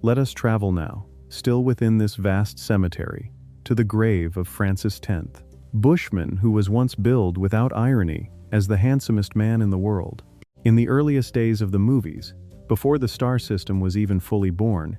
Let us travel now, still within this vast cemetery, to the grave of Francis X, bushman who was once billed without irony as the handsomest man in the world. In the earliest days of the movies, before the star system was even fully born,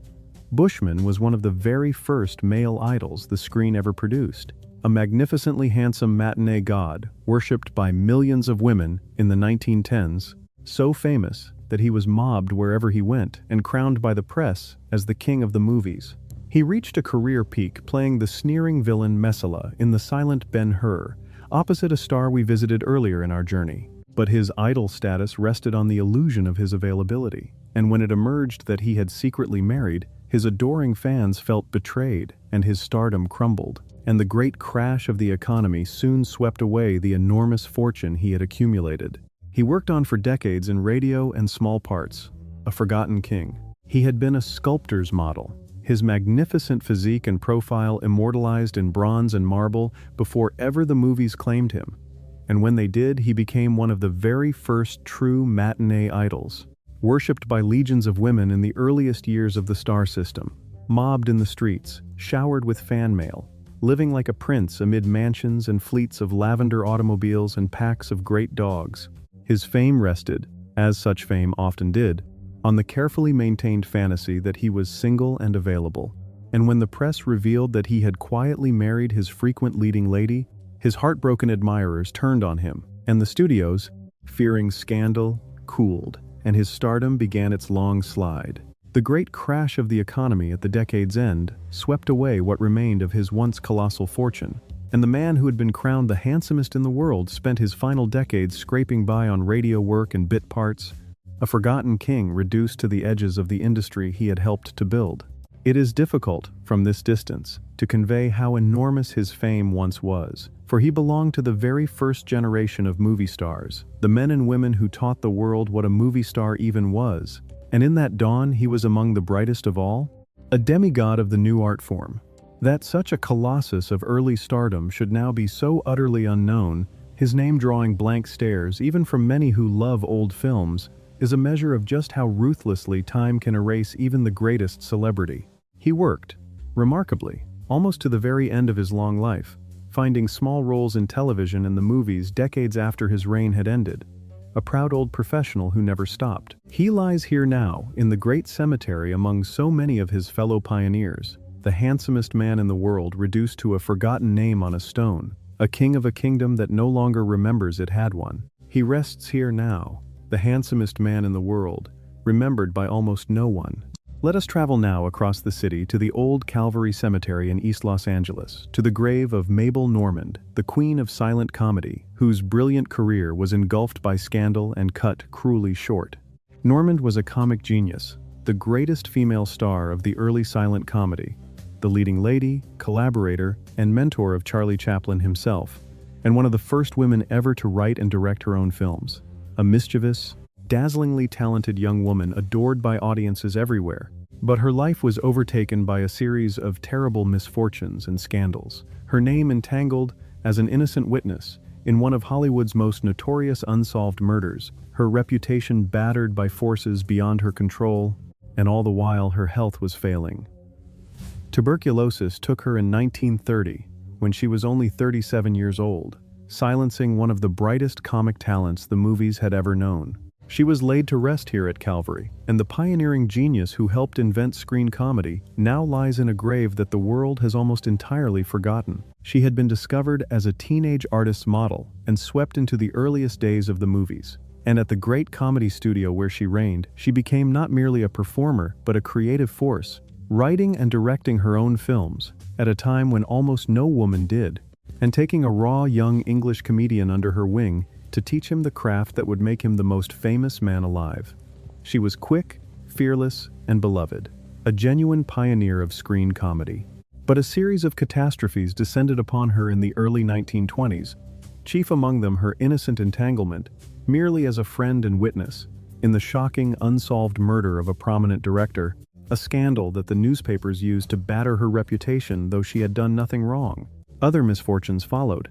Bushman was one of the very first male idols the screen ever produced, a magnificently handsome matinee god worshipped by millions of women in the 1910s, so famous that he was mobbed wherever he went and crowned by the press as the king of the movies. He reached a career peak playing the sneering villain Messala in The Silent Ben-Hur, opposite a star we visited earlier in our journey. But his idol status rested on the illusion of his availability, and when it emerged that he had secretly married, his adoring fans felt betrayed, and his stardom crumbled, and the great crash of the economy soon swept away the enormous fortune he had accumulated. He worked on for decades in radio and small parts, a forgotten king. He had been a sculptor's model, his magnificent physique and profile immortalized in bronze and marble before ever the movies claimed him. And when they did, he became one of the very first true matinee idols, worshipped by legions of women in the earliest years of the star system, mobbed in the streets, showered with fan mail, living like a prince amid mansions and fleets of lavender automobiles and packs of great dogs. His fame rested, as such fame often did, on the carefully maintained fantasy that he was single and available. And when the press revealed that he had quietly married his frequent leading lady, his heartbroken admirers turned on him, and the studios, fearing scandal, cooled, and his stardom began its long slide. The great crash of the economy at the decade's end swept away what remained of his once colossal fortune, and the man who had been crowned the handsomest in the world spent his final decades scraping by on radio work and bit parts, a forgotten king reduced to the edges of the industry he had helped to build. It is difficult, from this distance, to convey how enormous his fame once was, for he belonged to the very first generation of movie stars, the men and women who taught the world what a movie star even was, and in that dawn he was among the brightest of all, a demigod of the new art form. That such a colossus of early stardom should now be so utterly unknown, his name drawing blank stares even from many who love old films, is a measure of just how ruthlessly time can erase even the greatest celebrity. He worked, remarkably, almost to the very end of his long life, finding small roles in television and the movies decades after his reign had ended, a proud old professional who never stopped. He lies here now, in the great cemetery among so many of his fellow pioneers, the handsomest man in the world reduced to a forgotten name on a stone, a king of a kingdom that no longer remembers it had one. He rests here now, the handsomest man in the world, remembered by almost no one. Let us travel now across the city to the old Calvary Cemetery in East Los Angeles, to the grave of Mabel Normand, the queen of silent comedy, whose brilliant career was engulfed by scandal and cut cruelly short. Normand was a comic genius, the greatest female star of the early silent comedy, the leading lady, collaborator, and mentor of Charlie Chaplin himself, and one of the first women ever to write and direct her own films. A mischievous, dazzlingly talented young woman adored by audiences everywhere, but her life was overtaken by a series of terrible misfortunes and scandals, her name entangled, as an innocent witness, in one of Hollywood's most notorious unsolved murders, her reputation battered by forces beyond her control, and all the while her health was failing. Tuberculosis took her in 1930, when she was only 37 years old, silencing one of the brightest comic talents the movies had ever known. She was laid to rest here at Calvary, and the pioneering genius who helped invent screen comedy now lies in a grave that the world has almost entirely forgotten. She had been discovered as a teenage artist's model and swept into the earliest days of the movies. And at the great comedy studio where she reigned, she became not merely a performer but a creative force, writing and directing her own films at a time when almost no woman did, and taking a raw young English comedian under her wing to teach him the craft that would make him the most famous man alive. She was quick, fearless, and beloved, a genuine pioneer of screen comedy. But a series of catastrophes descended upon her in the early 1920s, chief among them her innocent entanglement, merely as a friend and witness, in the shocking unsolved murder of a prominent director, a scandal that the newspapers used to batter her reputation though she had done nothing wrong. Other misfortunes followed,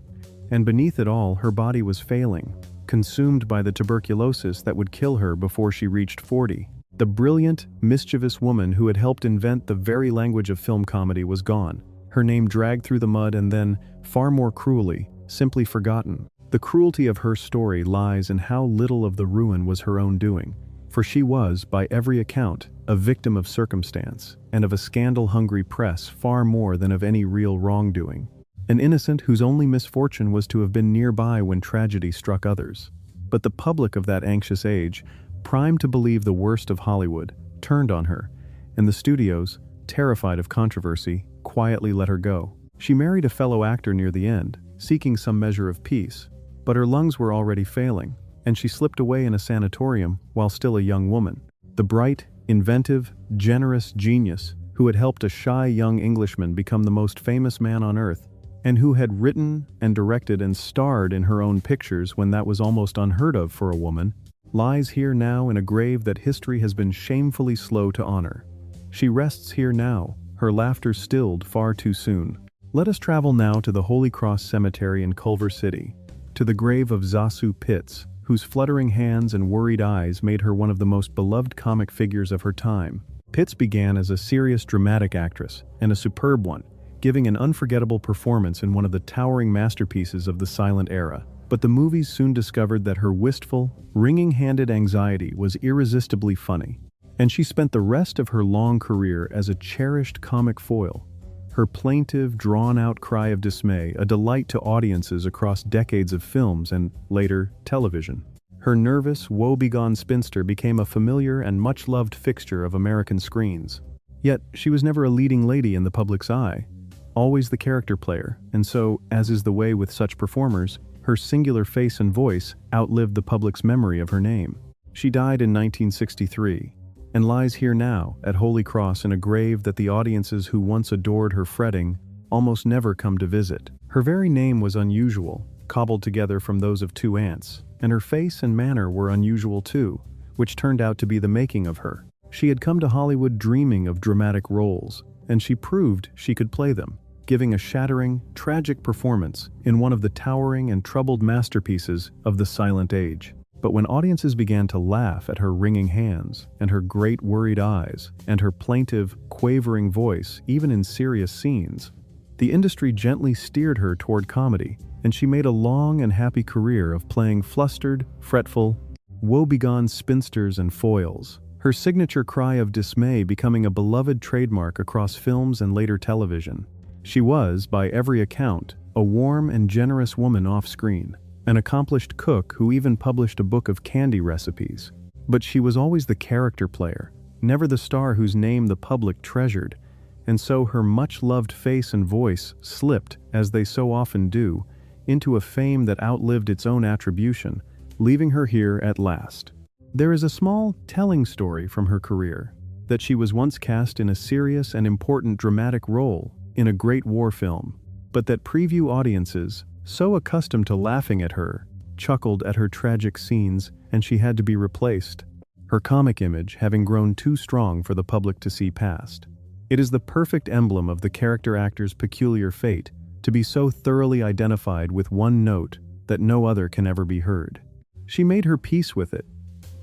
and beneath it all her body was failing, consumed by the tuberculosis that would kill her before she reached 40. The brilliant, mischievous woman who had helped invent the very language of film comedy was gone, her name dragged through the mud and then, far more cruelly, simply forgotten. The cruelty of her story lies in how little of the ruin was her own doing, for she was, by every account, a victim of circumstance, and of a scandal-hungry press far more than of any real wrongdoing. An innocent whose only misfortune was to have been nearby when tragedy struck others. But the public of that anxious age, primed to believe the worst of Hollywood, turned on her, and the studios, terrified of controversy, quietly let her go. She married a fellow actor near the end, seeking some measure of peace, but her lungs were already failing, and she slipped away in a sanatorium while still a young woman. The bright, inventive, generous genius who had helped a shy young Englishman become the most famous man on earth, and who had written and directed and starred in her own pictures when that was almost unheard of for a woman, lies here now in a grave that history has been shamefully slow to honor. She rests here now, her laughter stilled far too soon. Let us travel now to the Holy Cross Cemetery in Culver City, to the grave of Zasu Pitts, whose fluttering hands and worried eyes made her one of the most beloved comic figures of her time. Pitts began as a serious dramatic actress, and a superb one, giving an unforgettable performance in one of the towering masterpieces of the silent era. But the movies soon discovered that her wistful, wringing-handed anxiety was irresistibly funny, and she spent the rest of her long career as a cherished comic foil, her plaintive, drawn-out cry of dismay a delight to audiences across decades of films and, later, television. Her nervous, woe-begone spinster became a familiar and much-loved fixture of American screens. Yet, she was never a leading lady in the public's eye, always the character player, and so, as is the way with such performers, her singular face and voice outlived the public's memory of her name. She died in 1963, and lies here now, at Holy Cross, in a grave that the audiences who once adored her fretting almost never come to visit. Her very name was unusual, cobbled together from those of two ants, and her face and manner were unusual too, which turned out to be the making of her. She had come to Hollywood dreaming of dramatic roles, and she proved she could play them, giving a shattering, tragic performance in one of the towering and troubled masterpieces of the silent age. But when audiences began to laugh at her wringing hands, and her great worried eyes, and her plaintive, quavering voice, even in serious scenes, the industry gently steered her toward comedy, and she made a long and happy career of playing flustered, fretful, woebegone spinsters and foils, her signature cry of dismay becoming a beloved trademark across films and later television. She was, by every account, a warm and generous woman off-screen, an accomplished cook who even published a book of candy recipes. But she was always the character player, never the star whose name the public treasured, and so her much-loved face and voice slipped, as they so often do, into a fame that outlived its own attribution, leaving her here at last. There is a small, telling story from her career, that she was once cast in a serious and important dramatic role in a great war film, but that preview audiences, so accustomed to laughing at her, chuckled at her tragic scenes, and she had to be replaced, her comic image having grown too strong for the public to see past. It is the perfect emblem of the character actor's peculiar fate to be so thoroughly identified with one note that no other can ever be heard. She made her peace with it,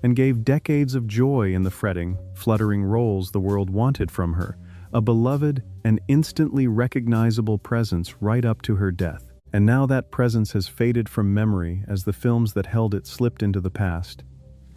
and gave decades of joy in the fretting, fluttering roles the world wanted from her, a beloved and instantly recognizable presence right up to her death. And now that presence has faded from memory as the films that held it slipped into the past,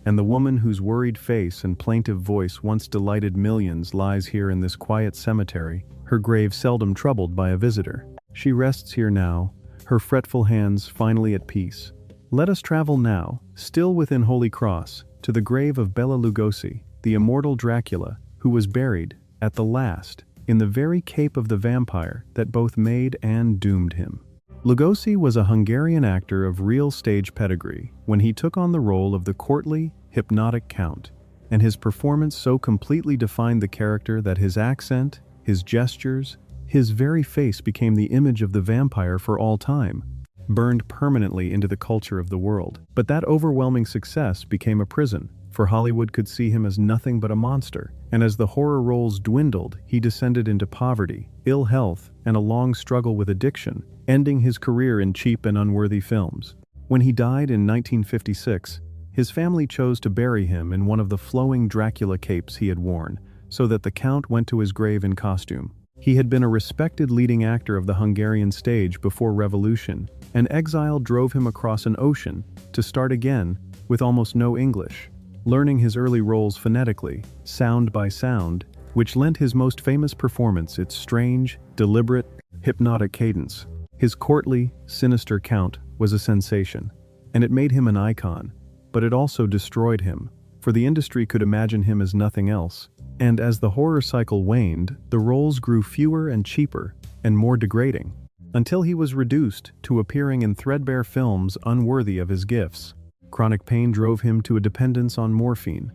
and the woman whose worried face and plaintive voice once delighted millions lies here in this quiet cemetery, her grave seldom troubled by a visitor. She rests here now, her fretful hands finally at peace. Let us travel now, still within Holy Cross, to the grave of Bela Lugosi, the immortal Dracula, who was buried, at the last, in the very cape of the vampire that both made and doomed him. Lugosi was a Hungarian actor of real stage pedigree when he took on the role of the courtly, hypnotic count, and his performance so completely defined the character that his accent, his gestures, His very face became the image of the vampire for all time, burned permanently into the culture of the world. But that overwhelming success became a prison, for Hollywood could see him as nothing but a monster, and as the horror roles dwindled, he descended into poverty, ill health, and a long struggle with addiction, ending his career in cheap and unworthy films. When he died in 1956, his family chose to bury him in one of the flowing Dracula capes he had worn, so that the Count went to his grave in costume. He had been a respected leading actor of the Hungarian stage before revolution, and exile drove him across an ocean to start again with almost no English, learning his early roles phonetically, sound by sound, which lent his most famous performance its strange, deliberate, hypnotic cadence. His courtly, sinister Count was a sensation, and it made him an icon, but it also destroyed him, for the industry could imagine him as nothing else. And as the horror cycle waned, the roles grew fewer and cheaper, and more degrading, until he was reduced to appearing in threadbare films unworthy of his gifts. Chronic pain drove him to a dependence on morphine,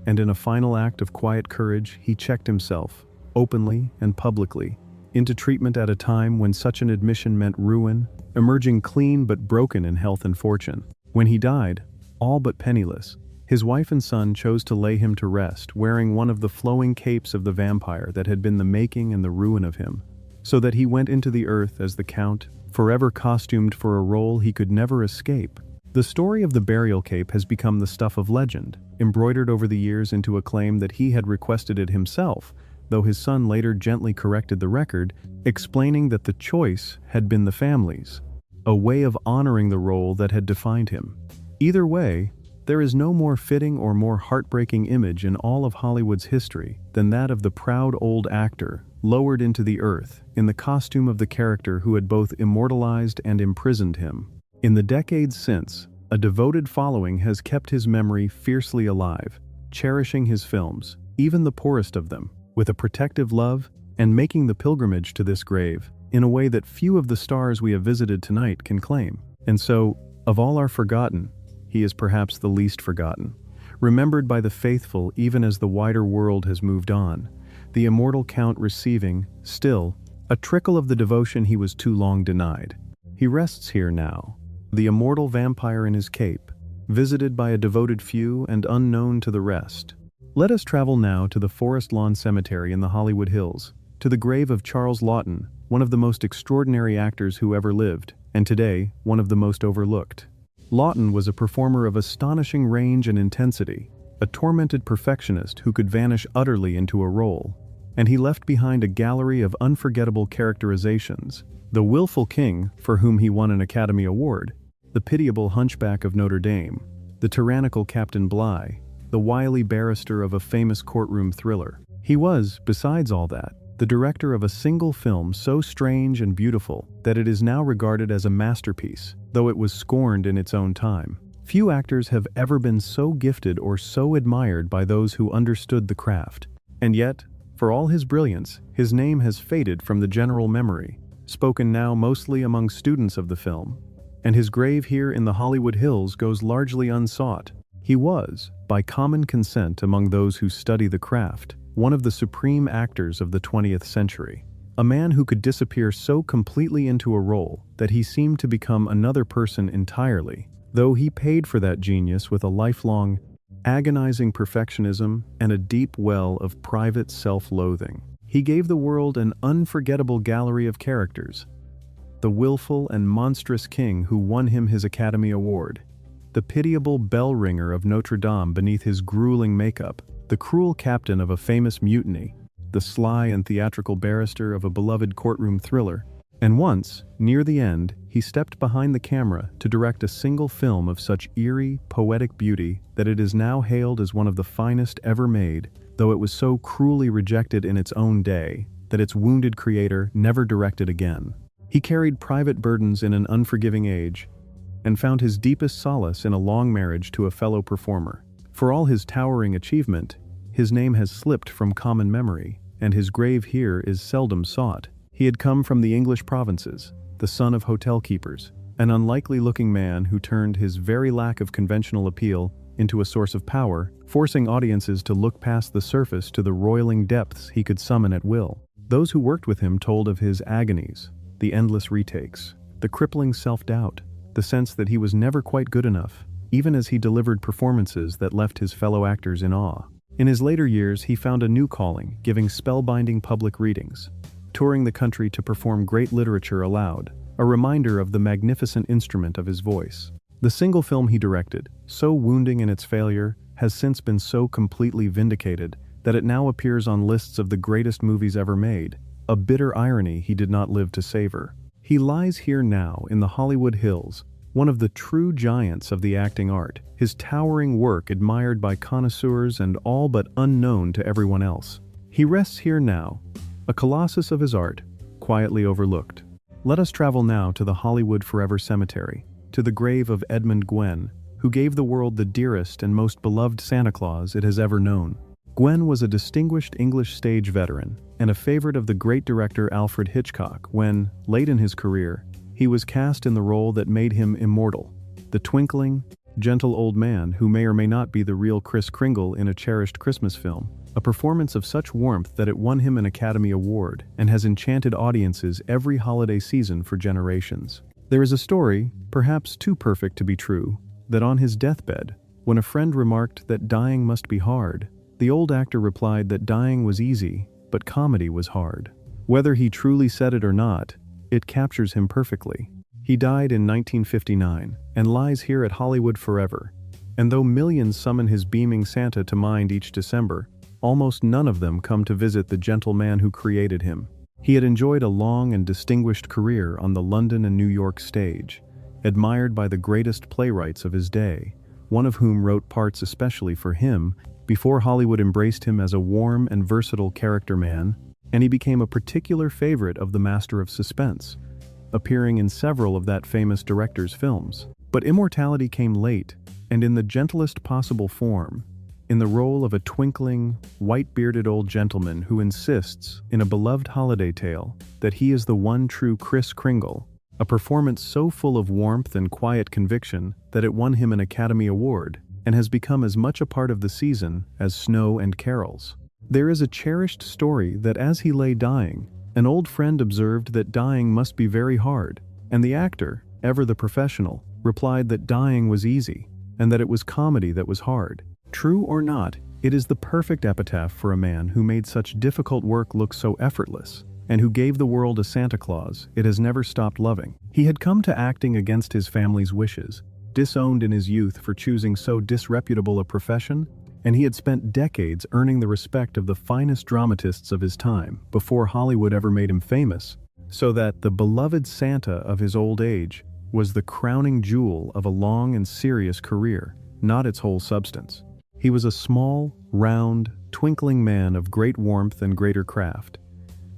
and in a final act of quiet courage, he checked himself, openly and publicly, into treatment at a time when such an admission meant ruin, emerging clean but broken in health and fortune. When he died, all but penniless, his wife and son chose to lay him to rest, wearing one of the flowing capes of the vampire that had been the making and the ruin of him, so that he went into the earth as the Count, forever costumed for a role he could never escape. The story of the burial cape has become the stuff of legend, embroidered over the years into a claim that he had requested it himself, though his son later gently corrected the record, explaining that the choice had been the family's, a way of honoring the role that had defined him. Either way, there is no more fitting or more heartbreaking image in all of Hollywood's history than that of the proud old actor, lowered into the earth, in the costume of the character who had both immortalized and imprisoned him. In the decades since, a devoted following has kept his memory fiercely alive, cherishing his films, even the poorest of them, with a protective love, and making the pilgrimage to this grave, in a way that few of the stars we have visited tonight can claim. And so, of all are forgotten, he is perhaps the least forgotten. Remembered by the faithful even as the wider world has moved on, the immortal Count receiving, still, a trickle of the devotion he was too long denied. He rests here now, the immortal vampire in his cape, visited by a devoted few and unknown to the rest. Let us travel now to the Forest Lawn Cemetery in the Hollywood Hills, to the grave of Charles Laughton, one of the most extraordinary actors who ever lived, and today, one of the most overlooked. Laughton was a performer of astonishing range and intensity, a tormented perfectionist who could vanish utterly into a role, and he left behind a gallery of unforgettable characterizations: the willful king, for whom he won an Academy Award, the pitiable hunchback of Notre Dame, the tyrannical Captain Bligh, the wily barrister of a famous courtroom thriller. He was, besides all that, the director of a single film so strange and beautiful that it is now regarded as a masterpiece, though it was scorned in its own time. Few actors have ever been so gifted or so admired by those who understood the craft. And yet, for all his brilliance, his name has faded from the general memory, spoken now mostly among students of the film, and his grave here in the Hollywood Hills goes largely unsought. He was, by common consent among those who study the craft, one of the supreme actors of the 20th century. A man who could disappear so completely into a role that he seemed to become another person entirely, though he paid for that genius with a lifelong, agonizing perfectionism and a deep well of private self-loathing. He gave the world an unforgettable gallery of characters: the willful and monstrous king who won him his Academy Award, the pitiable bell ringer of Notre Dame beneath his grueling makeup, the cruel captain of a famous mutiny, the sly and theatrical barrister of a beloved courtroom thriller. And once, near the end, he stepped behind the camera to direct a single film of such eerie, poetic beauty that it is now hailed as one of the finest ever made, though it was so cruelly rejected in its own day that its wounded creator never directed again. He carried private burdens in an unforgiving age, and found his deepest solace in a long marriage to a fellow performer. For all his towering achievement, his name has slipped from common memory, and his grave here is seldom sought. He had come from the English provinces, the son of hotel keepers, an unlikely-looking man who turned his very lack of conventional appeal into a source of power, forcing audiences to look past the surface to the roiling depths he could summon at will. Those who worked with him told of his agonies, the endless retakes, the crippling self-doubt, the sense that he was never quite good enough, even as he delivered performances that left his fellow actors in awe. In his later years, he found a new calling, giving spellbinding public readings, touring the country to perform great literature aloud, a reminder of the magnificent instrument of his voice. The single film he directed, so wounding in its failure, has since been so completely vindicated that it now appears on lists of the greatest movies ever made, a bitter irony he did not live to savor. He lies here now in the Hollywood Hills, one of the true giants of the acting art, his towering work admired by connoisseurs and all but unknown to everyone else. He rests here now, a colossus of his art, quietly overlooked. Let us travel now to the Hollywood Forever Cemetery, to the grave of Edmund Gwenn, who gave the world the dearest and most beloved Santa Claus it has ever known. Gwenn was a distinguished English stage veteran and a favorite of the great director Alfred Hitchcock when, late in his career, he was cast in the role that made him immortal, the twinkling, gentle old man who may or may not be the real Kris Kringle in a cherished Christmas film, a performance of such warmth that it won him an Academy Award and has enchanted audiences every holiday season for generations. There is a story, perhaps too perfect to be true, that on his deathbed, when a friend remarked that dying must be hard, the old actor replied that dying was easy, but comedy was hard. Whether he truly said it or not, it captures him perfectly. He died in 1959 and lies here at Hollywood forever. And though millions summon his beaming Santa to mind each December, almost none of them come to visit the gentle man who created him. He had enjoyed a long and distinguished career on the London and New York stage, admired by the greatest playwrights of his day, one of whom wrote parts especially for him before Hollywood embraced him as a warm and versatile character man, and he became a particular favorite of the master of suspense, appearing in several of that famous director's films. But immortality came late, and in the gentlest possible form, in the role of a twinkling, white-bearded old gentleman who insists, in a beloved holiday tale, that he is the one true Kris Kringle, a performance so full of warmth and quiet conviction that it won him an Academy Award and has become as much a part of the season as snow and carols. There is a cherished story that as he lay dying, an old friend observed that dying must be very hard, and the actor, ever the professional, replied that dying was easy, and that it was comedy that was hard. True or not, it is the perfect epitaph for a man who made such difficult work look so effortless, and who gave the world a Santa Claus it has never stopped loving. He had come to acting against his family's wishes, disowned in his youth for choosing so disreputable a profession, and he had spent decades earning the respect of the finest dramatists of his time before Hollywood ever made him famous, so that the beloved Santa of his old age was the crowning jewel of a long and serious career, not its whole substance. He was a small, round, twinkling man of great warmth and greater craft,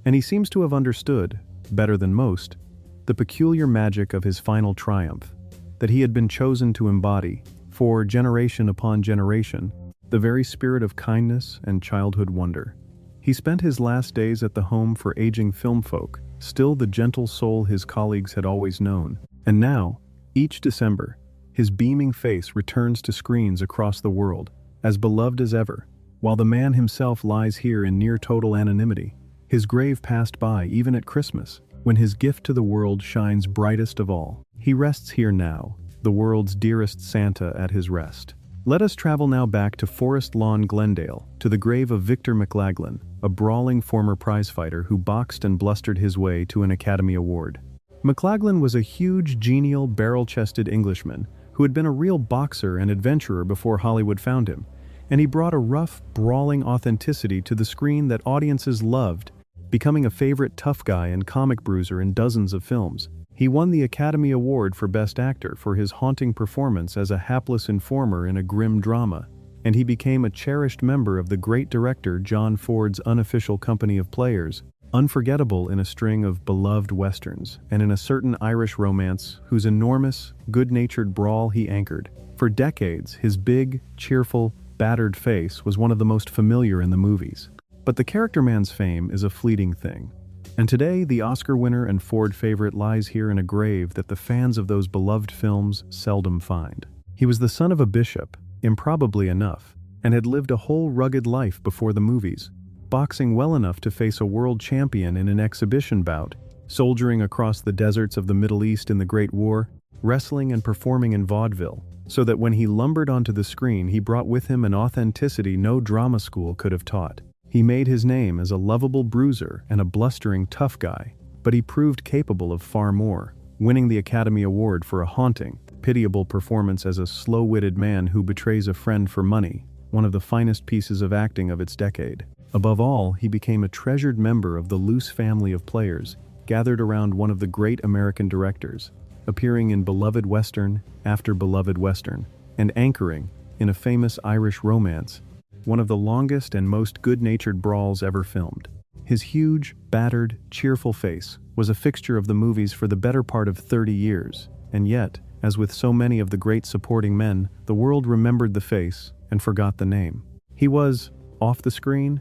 and he seems to have understood, better than most, the peculiar magic of his final triumph, that he had been chosen to embody, for generation upon generation, the very spirit of kindness and childhood wonder. He spent his last days at the home for aging film folk, still the gentle soul his colleagues had always known, and now, each December, his beaming face returns to screens across the world, as beloved as ever, while the man himself lies here in near total anonymity, his grave passed by even at Christmas, when his gift to the world shines brightest of all. He rests here now, the world's dearest Santa at his rest. Let us travel now back to Forest Lawn, Glendale, to the grave of Victor McLaglen, a brawling former prizefighter who boxed and blustered his way to an Academy Award. McLaglen was a huge, genial, barrel-chested Englishman who had been a real boxer and adventurer before Hollywood found him, and he brought a rough, brawling authenticity to the screen that audiences loved, becoming a favorite tough guy and comic bruiser in dozens of films. He won the Academy Award for Best Actor for his haunting performance as a hapless informer in a grim drama, and he became a cherished member of the great director John Ford's unofficial company of players, unforgettable in a string of beloved westerns, and in a certain Irish romance whose enormous, good-natured brawl he anchored. For decades, his big, cheerful, battered face was one of the most familiar in the movies. But the character man's fame is a fleeting thing. And today, the Oscar winner and Ford favorite lies here in a grave that the fans of those beloved films seldom find. He was the son of a bishop, improbably enough, and had lived a whole rugged life before the movies. boxing well enough to face a world champion in an exhibition bout, soldiering across the deserts of the Middle East in the Great War, wrestling and performing in vaudeville, so that when he lumbered onto the screen he brought with him an authenticity no drama school could have taught. He made his name as a lovable bruiser and a blustering tough guy, but he proved capable of far more, winning the Academy Award for a haunting, pitiable performance as a slow-witted man who betrays a friend for money, one of the finest pieces of acting of its decade. Above all, he became a treasured member of the loose family of players, gathered around one of the great American directors, appearing in beloved Western after beloved Western, and anchoring, in a famous Irish romance, one of the longest and most good-natured brawls ever filmed. His huge, battered, cheerful face was a fixture of the movies for the better part of 30 years, and yet, as with so many of the great supporting men, the world remembered the face and forgot the name. He was, off the screen,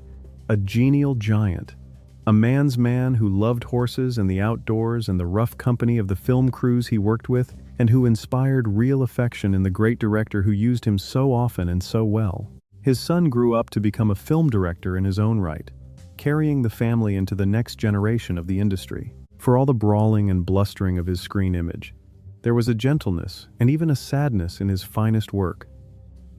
a genial giant, a man's man who loved horses and the outdoors and the rough company of the film crews he worked with, and who inspired real affection in the great director who used him so often and so well. His son grew up to become a film director in his own right, carrying the family into the next generation of the industry. For all the brawling and blustering of his screen image, there was a gentleness and even a sadness in his finest work,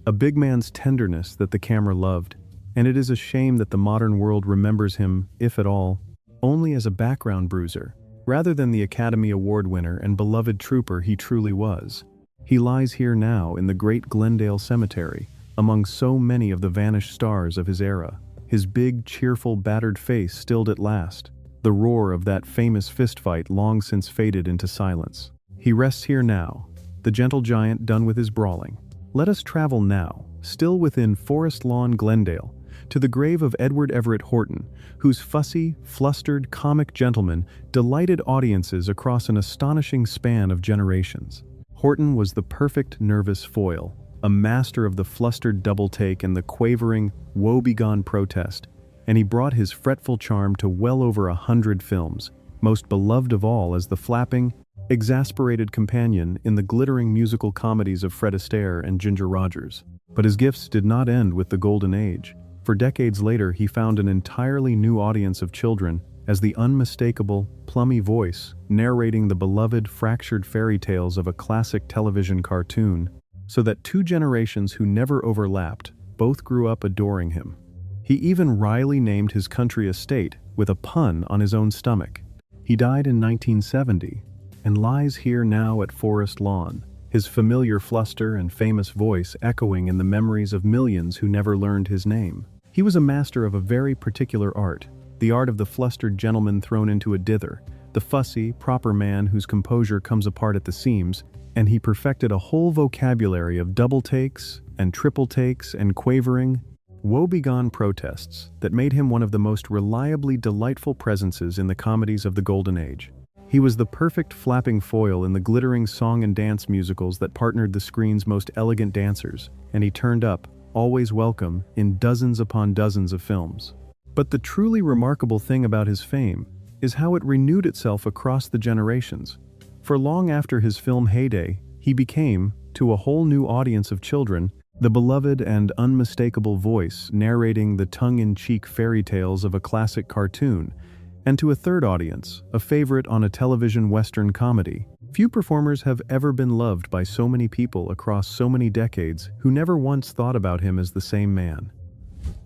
a big man's tenderness that the camera loved, and it is a shame that the modern world remembers him, if at all, only as a background bruiser, rather than the Academy Award winner and beloved trooper he truly was. He lies here now in the great Glendale Cemetery, among so many of the vanished stars of his era, his big, cheerful, battered face stilled at last, the roar of that famous fistfight long since faded into silence. He rests here now, the gentle giant done with his brawling. Let us travel now, still within Forest Lawn, Glendale, to the grave of Edward Everett Horton, whose fussy, flustered, comic gentleman delighted audiences across an astonishing span of generations. Horton was the perfect nervous foil, a master of the flustered double-take and the quavering, woe-begone protest, and he brought his fretful charm to well over 100 films, most beloved of all as the flapping, exasperated companion in the glittering musical comedies of Fred Astaire and Ginger Rogers. But his gifts did not end with the Golden Age. For decades later, he found an entirely new audience of children as the unmistakable, plummy voice narrating the beloved fractured fairy tales of a classic television cartoon, so that two generations who never overlapped both grew up adoring him. He even wryly named his country estate with a pun on his own stomach. He died in 1970 and lies here now at Forest Lawn, his familiar fluster and famous voice echoing in the memories of millions who never learned his name. He was a master of a very particular art, the art of the flustered gentleman thrown into a dither, the fussy, proper man whose composure comes apart at the seams, and he perfected a whole vocabulary of double takes and triple takes and quavering, woe-begone protests that made him one of the most reliably delightful presences in the comedies of the Golden Age. He was the perfect flapping foil in the glittering song and dance musicals that partnered the screen's most elegant dancers, and he turned up, always welcome, in dozens upon dozens of films. But the truly remarkable thing about his fame is how it renewed itself across the generations. For long after his film heyday, he became, to a whole new audience of children, the beloved and unmistakable voice narrating the tongue-in-cheek fairy tales of a classic cartoon, and to a third audience, a favorite on a television Western comedy. Few performers have ever been loved by so many people across so many decades who never once thought about him as the same man.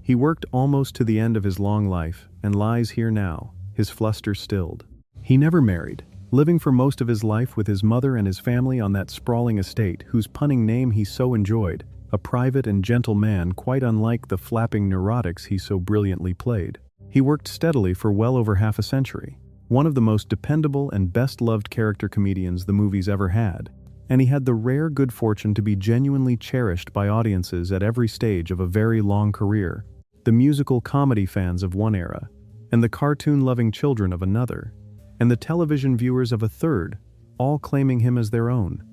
He worked almost to the end of his long life and lies here now, his fluster stilled. He never married, living for most of his life with his mother and his family on that sprawling estate whose punning name he so enjoyed, a private and gentle man quite unlike the flapping neurotics he so brilliantly played. He worked steadily for well over half a century, one of the most dependable and best-loved character comedians the movies ever had, and he had the rare good fortune to be genuinely cherished by audiences at every stage of a very long career, the musical comedy fans of one era, and the cartoon-loving children of another, and the television viewers of a third, all claiming him as their own.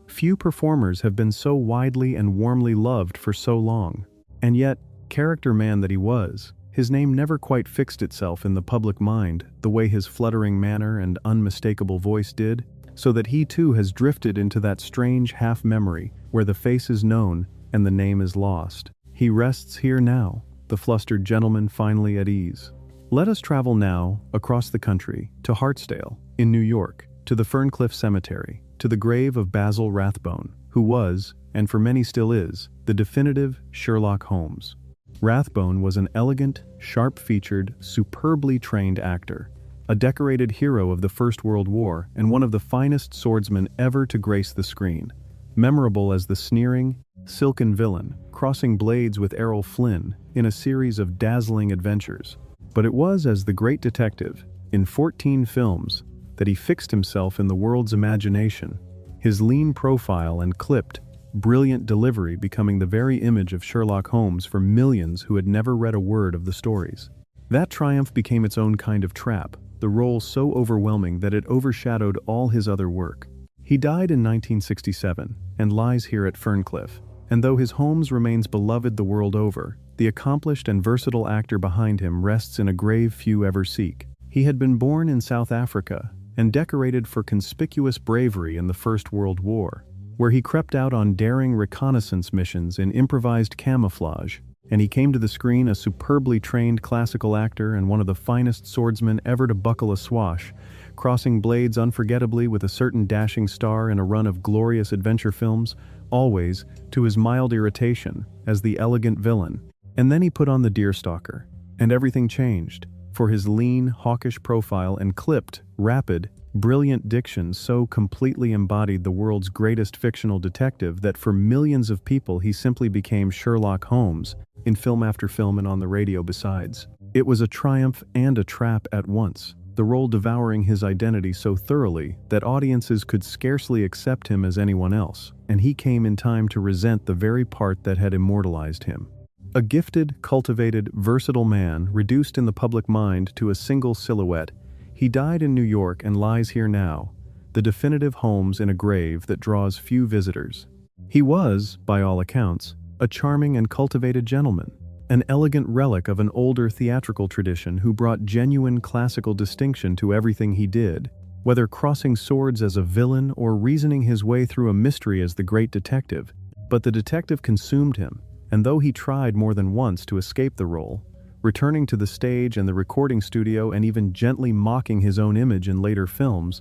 Few performers have been so widely and warmly loved for so long, and yet, character man that he was, his name never quite fixed itself in the public mind the way his fluttering manner and unmistakable voice did, so that he too has drifted into that strange half-memory where the face is known and the name is lost. He rests here now, the flustered gentleman finally at ease. Let us travel now, across the country, to Hartsdale, in New York, to the Ferncliff Cemetery, to the grave of Basil Rathbone, who was, and for many still is, the definitive Sherlock Holmes. Rathbone was an elegant, sharp-featured, superbly trained actor, a decorated hero of the First World War and one of the finest swordsmen ever to grace the screen, memorable as the sneering, silken villain, crossing blades with Errol Flynn in a series of dazzling adventures. But it was as the great detective, in 14 films, that he fixed himself in the world's imagination, his lean profile and clipped, brilliant delivery becoming the very image of Sherlock Holmes for millions who had never read a word of the stories. That triumph became its own kind of trap, the role so overwhelming that it overshadowed all his other work. He died in 1967 and lies here at Ferncliff, and though his Holmes remains beloved the world over, the accomplished and versatile actor behind him rests in a grave few ever seek. He had been born in South Africa and decorated for conspicuous bravery in the First World War, where he crept out on daring reconnaissance missions in improvised camouflage, and he came to the screen a superbly trained classical actor and one of the finest swordsmen ever to buckle a swash, crossing blades unforgettably with a certain dashing star in a run of glorious adventure films, always, to his mild irritation, as the elegant villain. And then he put on the deerstalker, and everything changed, for his lean, hawkish profile and clipped, rapid, brilliant diction so completely embodied the world's greatest fictional detective that for millions of people he simply became Sherlock Holmes, in film after film and on the radio besides. It was a triumph and a trap at once, the role devouring his identity so thoroughly that audiences could scarcely accept him as anyone else, and he came in time to resent the very part that had immortalized him. A gifted, cultivated, versatile man reduced in the public mind to a single silhouette, he died in New York and lies here now, the definitive Holmes in a grave that draws few visitors. He was, by all accounts, a charming and cultivated gentleman, an elegant relic of an older theatrical tradition who brought genuine classical distinction to everything he did, whether crossing swords as a villain or reasoning his way through a mystery as the great detective. But the detective consumed him, and though he tried more than once to escape the role, returning to the stage and the recording studio and even gently mocking his own image in later films,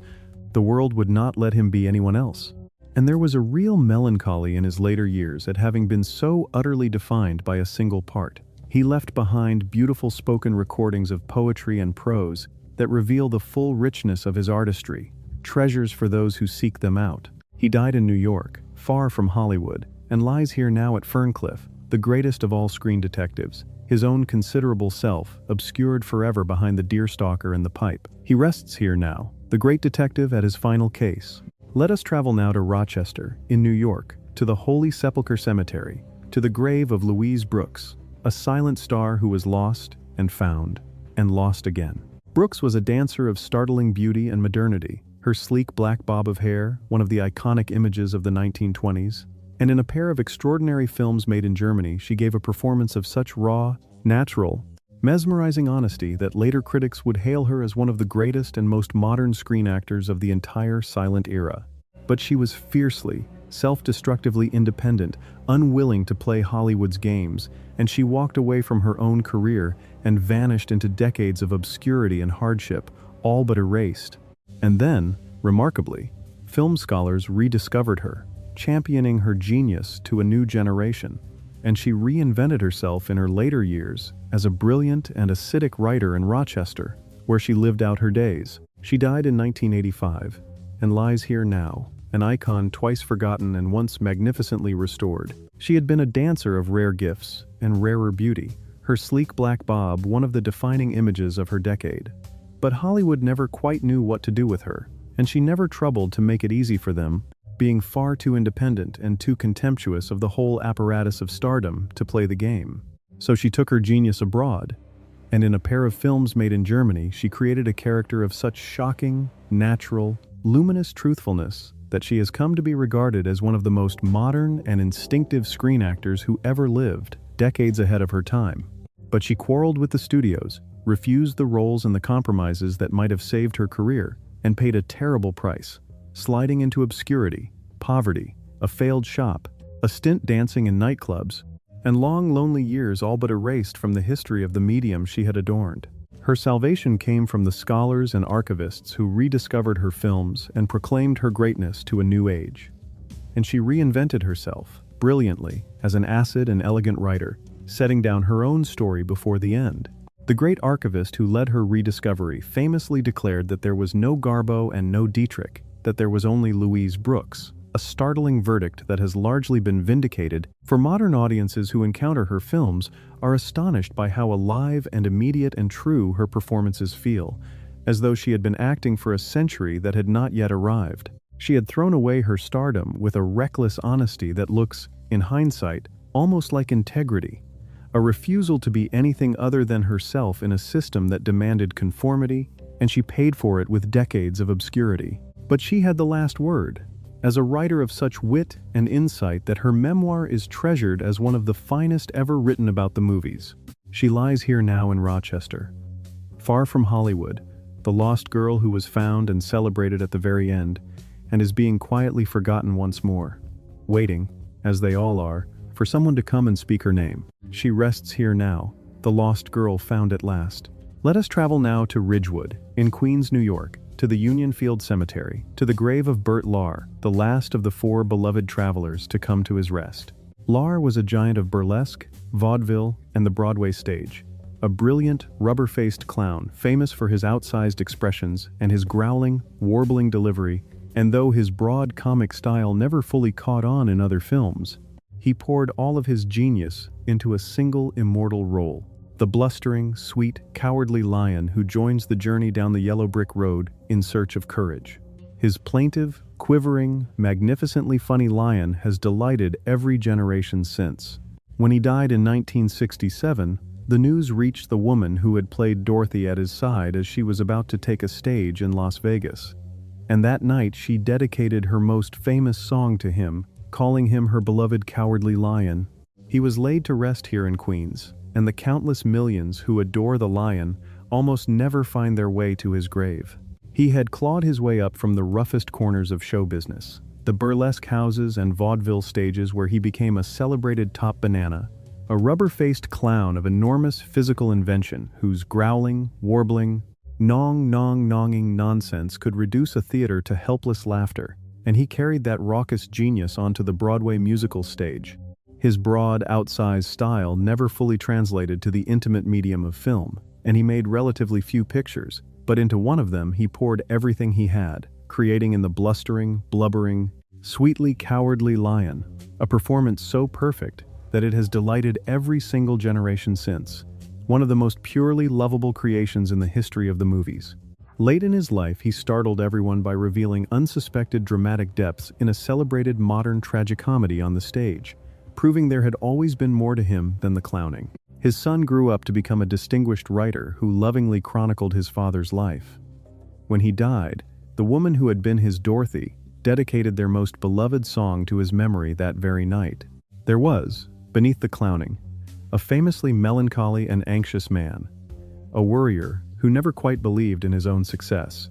the world would not let him be anyone else. And there was a real melancholy in his later years at having been so utterly defined by a single part. He left behind beautiful spoken recordings of poetry and prose that reveal the full richness of his artistry, treasures for those who seek them out. He died in New York, far from Hollywood, and lies here now at Ferncliff, the greatest of all screen detectives, his own considerable self, obscured forever behind the deerstalker and the pipe. He rests here now, the great detective at his final case. Let us travel now to Rochester, in New York, to the Holy Sepulchre Cemetery, to the grave of Louise Brooks, a silent star who was lost and found, and lost again. Brooks was a dancer of startling beauty and modernity, her sleek black bob of hair, one of the iconic images of the 1920s, and in a pair of extraordinary films made in Germany, she gave a performance of such raw, natural, mesmerizing honesty that later critics would hail her as one of the greatest and most modern screen actors of the entire silent era. But she was fiercely, self-destructively independent, unwilling to play Hollywood's games, and she walked away from her own career and vanished into decades of obscurity and hardship, all but erased. And then, remarkably, film scholars rediscovered her, championing her genius to a new generation, and she reinvented herself in her later years as a brilliant and acidic writer in Rochester, where she lived out her days. She died in 1985, and lies here now, an icon twice forgotten and once magnificently restored. She had been a dancer of rare gifts and rarer beauty, her sleek black bob one of the defining images of her decade. But Hollywood never quite knew what to do with her, and she never troubled to make it easy for them, being far too independent and too contemptuous of the whole apparatus of stardom to play the game. So she took her genius abroad, and in a pair of films made in Germany, she created a character of such shocking, natural, luminous truthfulness that she has come to be regarded as one of the most modern and instinctive screen actors who ever lived, decades ahead of her time. But she quarreled with the studios, refused the roles and the compromises that might have saved her career, and paid a terrible price, sliding into obscurity, poverty, a failed shop, a stint dancing in nightclubs, and long lonely years all but erased from the history of the medium she had adorned. Her salvation came from the scholars and archivists who rediscovered her films and proclaimed her greatness to a new age. And she reinvented herself, brilliantly, as an acid and elegant writer, setting down her own story before the end. The great archivist who led her rediscovery famously declared that there was no Garbo and no Dietrich, that there was only Louise Brooks, a startling verdict that has largely been vindicated, for modern audiences who encounter her films are astonished by how alive and immediate and true her performances feel, as though she had been acting for a century that had not yet arrived. She had thrown away her stardom with a reckless honesty that looks, in hindsight, almost like integrity, a refusal to be anything other than herself in a system that demanded conformity, and she paid for it with decades of obscurity. But she had the last word, as a writer of such wit and insight that her memoir is treasured as one of the finest ever written about the movies. She lies here now in Rochester, far from Hollywood, the lost girl who was found and celebrated at the very end, and is being quietly forgotten once more, waiting, as they all are, for someone to come and speak her name. She rests here now, the lost girl found at last. Let us travel now to Ridgewood, in Queens, New York, to the Union Field Cemetery, to the grave of Bert Lahr, the last of the four beloved travelers to come to his rest. Lahr was a giant of burlesque, vaudeville, and the Broadway stage, a brilliant, rubber-faced clown famous for his outsized expressions and his growling, warbling delivery, and though his broad comic style never fully caught on in other films, he poured all of his genius into a single immortal role, the blustering, sweet, cowardly lion who joins the journey down the yellow brick road in search of courage. His plaintive, quivering, magnificently funny lion has delighted every generation since. When he died in 1967, the news reached the woman who had played Dorothy at his side as she was about to take a stage in Las Vegas. And that night she dedicated her most famous song to him, calling him her beloved cowardly lion. He was laid to rest here in Queens, and the countless millions who adore the lion almost never find their way to his grave. He had clawed his way up from the roughest corners of show business, the burlesque houses and vaudeville stages where he became a celebrated top banana, a rubber-faced clown of enormous physical invention whose growling, warbling, nonging nonsense could reduce a theater to helpless laughter, and he carried that raucous genius onto the Broadway musical stage. His broad, outsized style never fully translated to the intimate medium of film, and he made relatively few pictures, but into one of them he poured everything he had, creating in the blustering, blubbering, sweetly cowardly lion, a performance so perfect that it has delighted every single generation since, one of the most purely lovable creations in the history of the movies. Late in his life, he startled everyone by revealing unsuspected dramatic depths in a celebrated modern tragicomedy on the stage, proving there had always been more to him than the clowning. His son grew up to become a distinguished writer who lovingly chronicled his father's life. When he died, the woman who had been his Dorothy dedicated their most beloved song to his memory that very night. There was, beneath the clowning, a famously melancholy and anxious man, a worrier who never quite believed in his own success,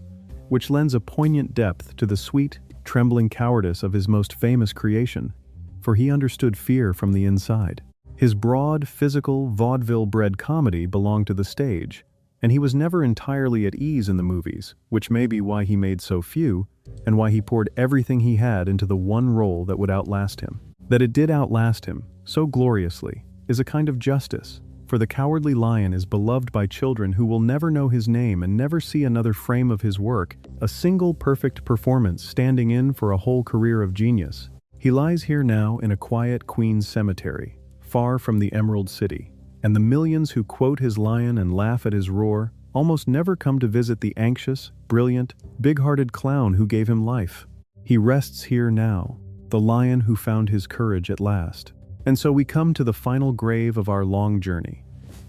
which lends a poignant depth to the sweet, trembling cowardice of his most famous creation, for he understood fear from the inside. His broad, physical, vaudeville-bred comedy belonged to the stage, and he was never entirely at ease in the movies, which may be why he made so few, and why he poured everything he had into the one role that would outlast him. That it did outlast him, so gloriously, is a kind of justice, for the cowardly lion is beloved by children who will never know his name and never see another frame of his work, a single perfect performance standing in for a whole career of genius. He lies here now in a quiet Queens cemetery, far from the Emerald City, and the millions who quote his lion and laugh at his roar almost never come to visit the anxious, brilliant, big-hearted clown who gave him life. He rests here now, the lion who found his courage at last. And so we come to the final grave of our long journey,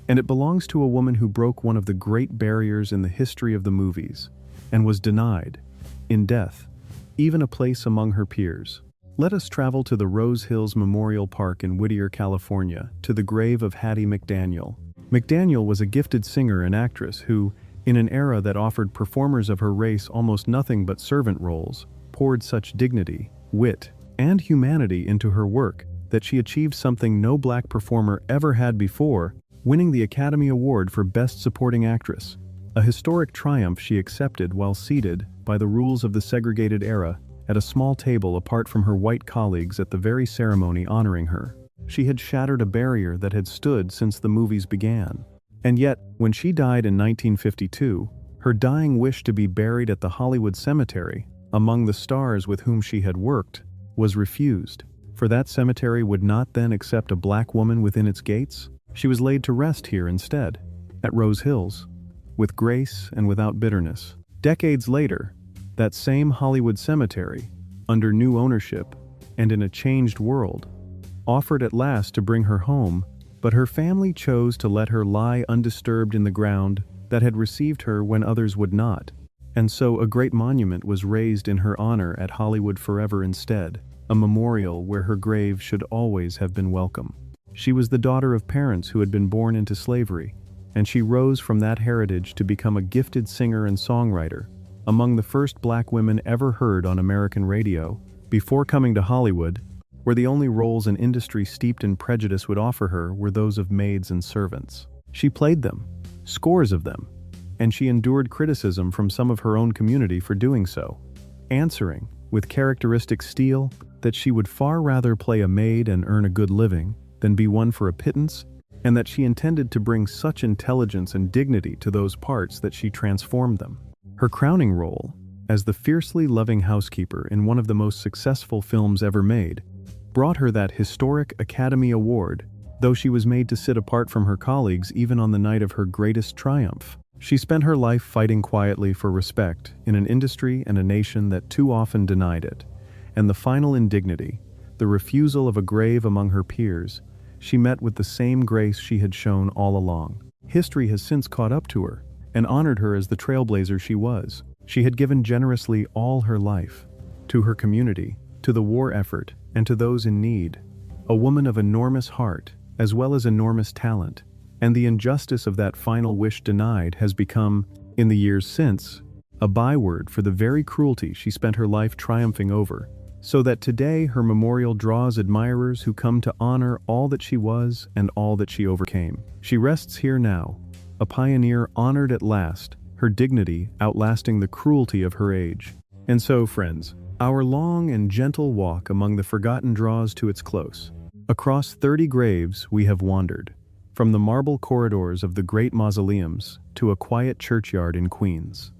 and it belongs to a woman who broke one of the great barriers in the history of the movies, and was denied, in death, even a place among her peers. Let us travel to the Rose Hills Memorial Park in Whittier, California, to the grave of Hattie McDaniel. McDaniel was a gifted singer and actress who, in an era that offered performers of her race almost nothing but servant roles, poured such dignity, wit, and humanity into her work that she achieved something no black performer ever had before, winning the Academy Award for Best Supporting Actress, a historic triumph she accepted while seated, by the rules of the segregated era, at a small table apart from her white colleagues at the very ceremony honoring her. She had shattered a barrier that had stood since the movies began. And yet, when she died in 1952, her dying wish to be buried at the Hollywood cemetery, among the stars with whom she had worked, was refused. For that cemetery would not then accept a black woman within its gates. She was laid to rest here instead, at Rose Hills, with grace and without bitterness. Decades later, that same Hollywood cemetery, under new ownership and in a changed world, offered at last to bring her home, but her family chose to let her lie undisturbed in the ground that had received her when others would not. And so a great monument was raised in her honor at Hollywood Forever instead, a memorial where her grave should always have been welcome. She was the daughter of parents who had been born into slavery, and she rose from that heritage to become a gifted singer and songwriter, among the first black women ever heard on American radio, before coming to Hollywood, where the only roles an industry steeped in prejudice would offer her were those of maids and servants. She played them, scores of them, and she endured criticism from some of her own community for doing so, answering, with characteristic steel, that she would far rather play a maid and earn a good living than be one for a pittance, and that she intended to bring such intelligence and dignity to those parts that she transformed them. Her crowning role, as the fiercely loving housekeeper in one of the most successful films ever made, brought her that historic Academy Award, though she was made to sit apart from her colleagues even on the night of her greatest triumph. She spent her life fighting quietly for respect in an industry and a nation that too often denied it, and the final indignity, the refusal of a grave among her peers, she met with the same grace she had shown all along. History has since caught up to her and honored her as the trailblazer she was. She had given generously all her life, to her community, to the war effort, and to those in need. A woman of enormous heart, as well as enormous talent, and the injustice of that final wish denied has become, in the years since, a byword for the very cruelty she spent her life triumphing over, so that today her memorial draws admirers who come to honor all that she was and all that she overcame. She rests here now, a pioneer honored at last, her dignity outlasting the cruelty of her age. And so, friends, our long and gentle walk among the forgotten draws to its close. Across 30 graves we have wandered, from the marble corridors of the great mausoleums to a quiet churchyard in Queens.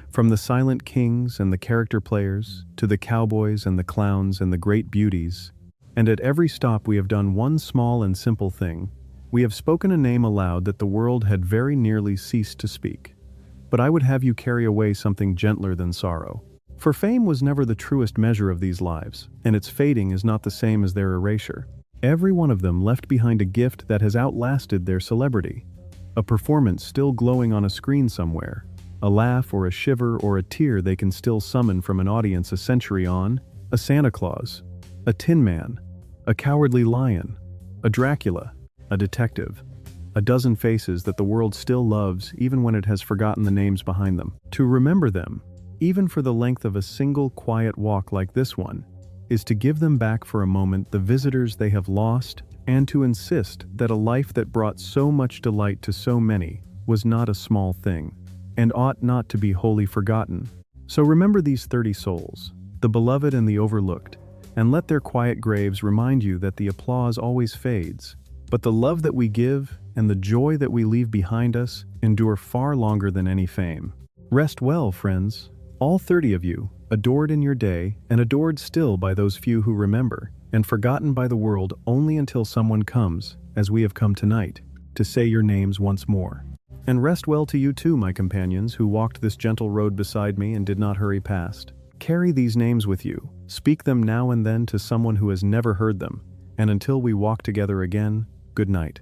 From the silent kings and the character players to the cowboys and the clowns and the great beauties, and at every stop we have done one small and simple thing. We have spoken a name aloud that the world had very nearly ceased to speak. But I would have you carry away something gentler than sorrow. For fame was never the truest measure of these lives, and its fading is not the same as their erasure. Every one of them left behind a gift that has outlasted their celebrity. A performance still glowing on a screen somewhere. A laugh or a shiver or a tear they can still summon from an audience a century on. A Santa Claus. A Tin Man. A Cowardly Lion. A Dracula. A detective. A dozen faces that the world still loves even when it has forgotten the names behind them. To remember them, even for the length of a single quiet walk like this one, is to give them back for a moment the visitors they have lost, and to insist that a life that brought so much delight to so many was not a small thing, and ought not to be wholly forgotten. So remember these 30 souls, the beloved and the overlooked, and let their quiet graves remind you that the applause always fades, but the love that we give and the joy that we leave behind us endure far longer than any fame. Rest well, friends, all 30 of you, adored in your day and adored still by those few who remember, and forgotten by the world only until someone comes, as we have come tonight, to say your names once more. And rest well to you too, my companions, who walked this gentle road beside me and did not hurry past. Carry these names with you, speak them now and then to someone who has never heard them, and until we walk together again, good night.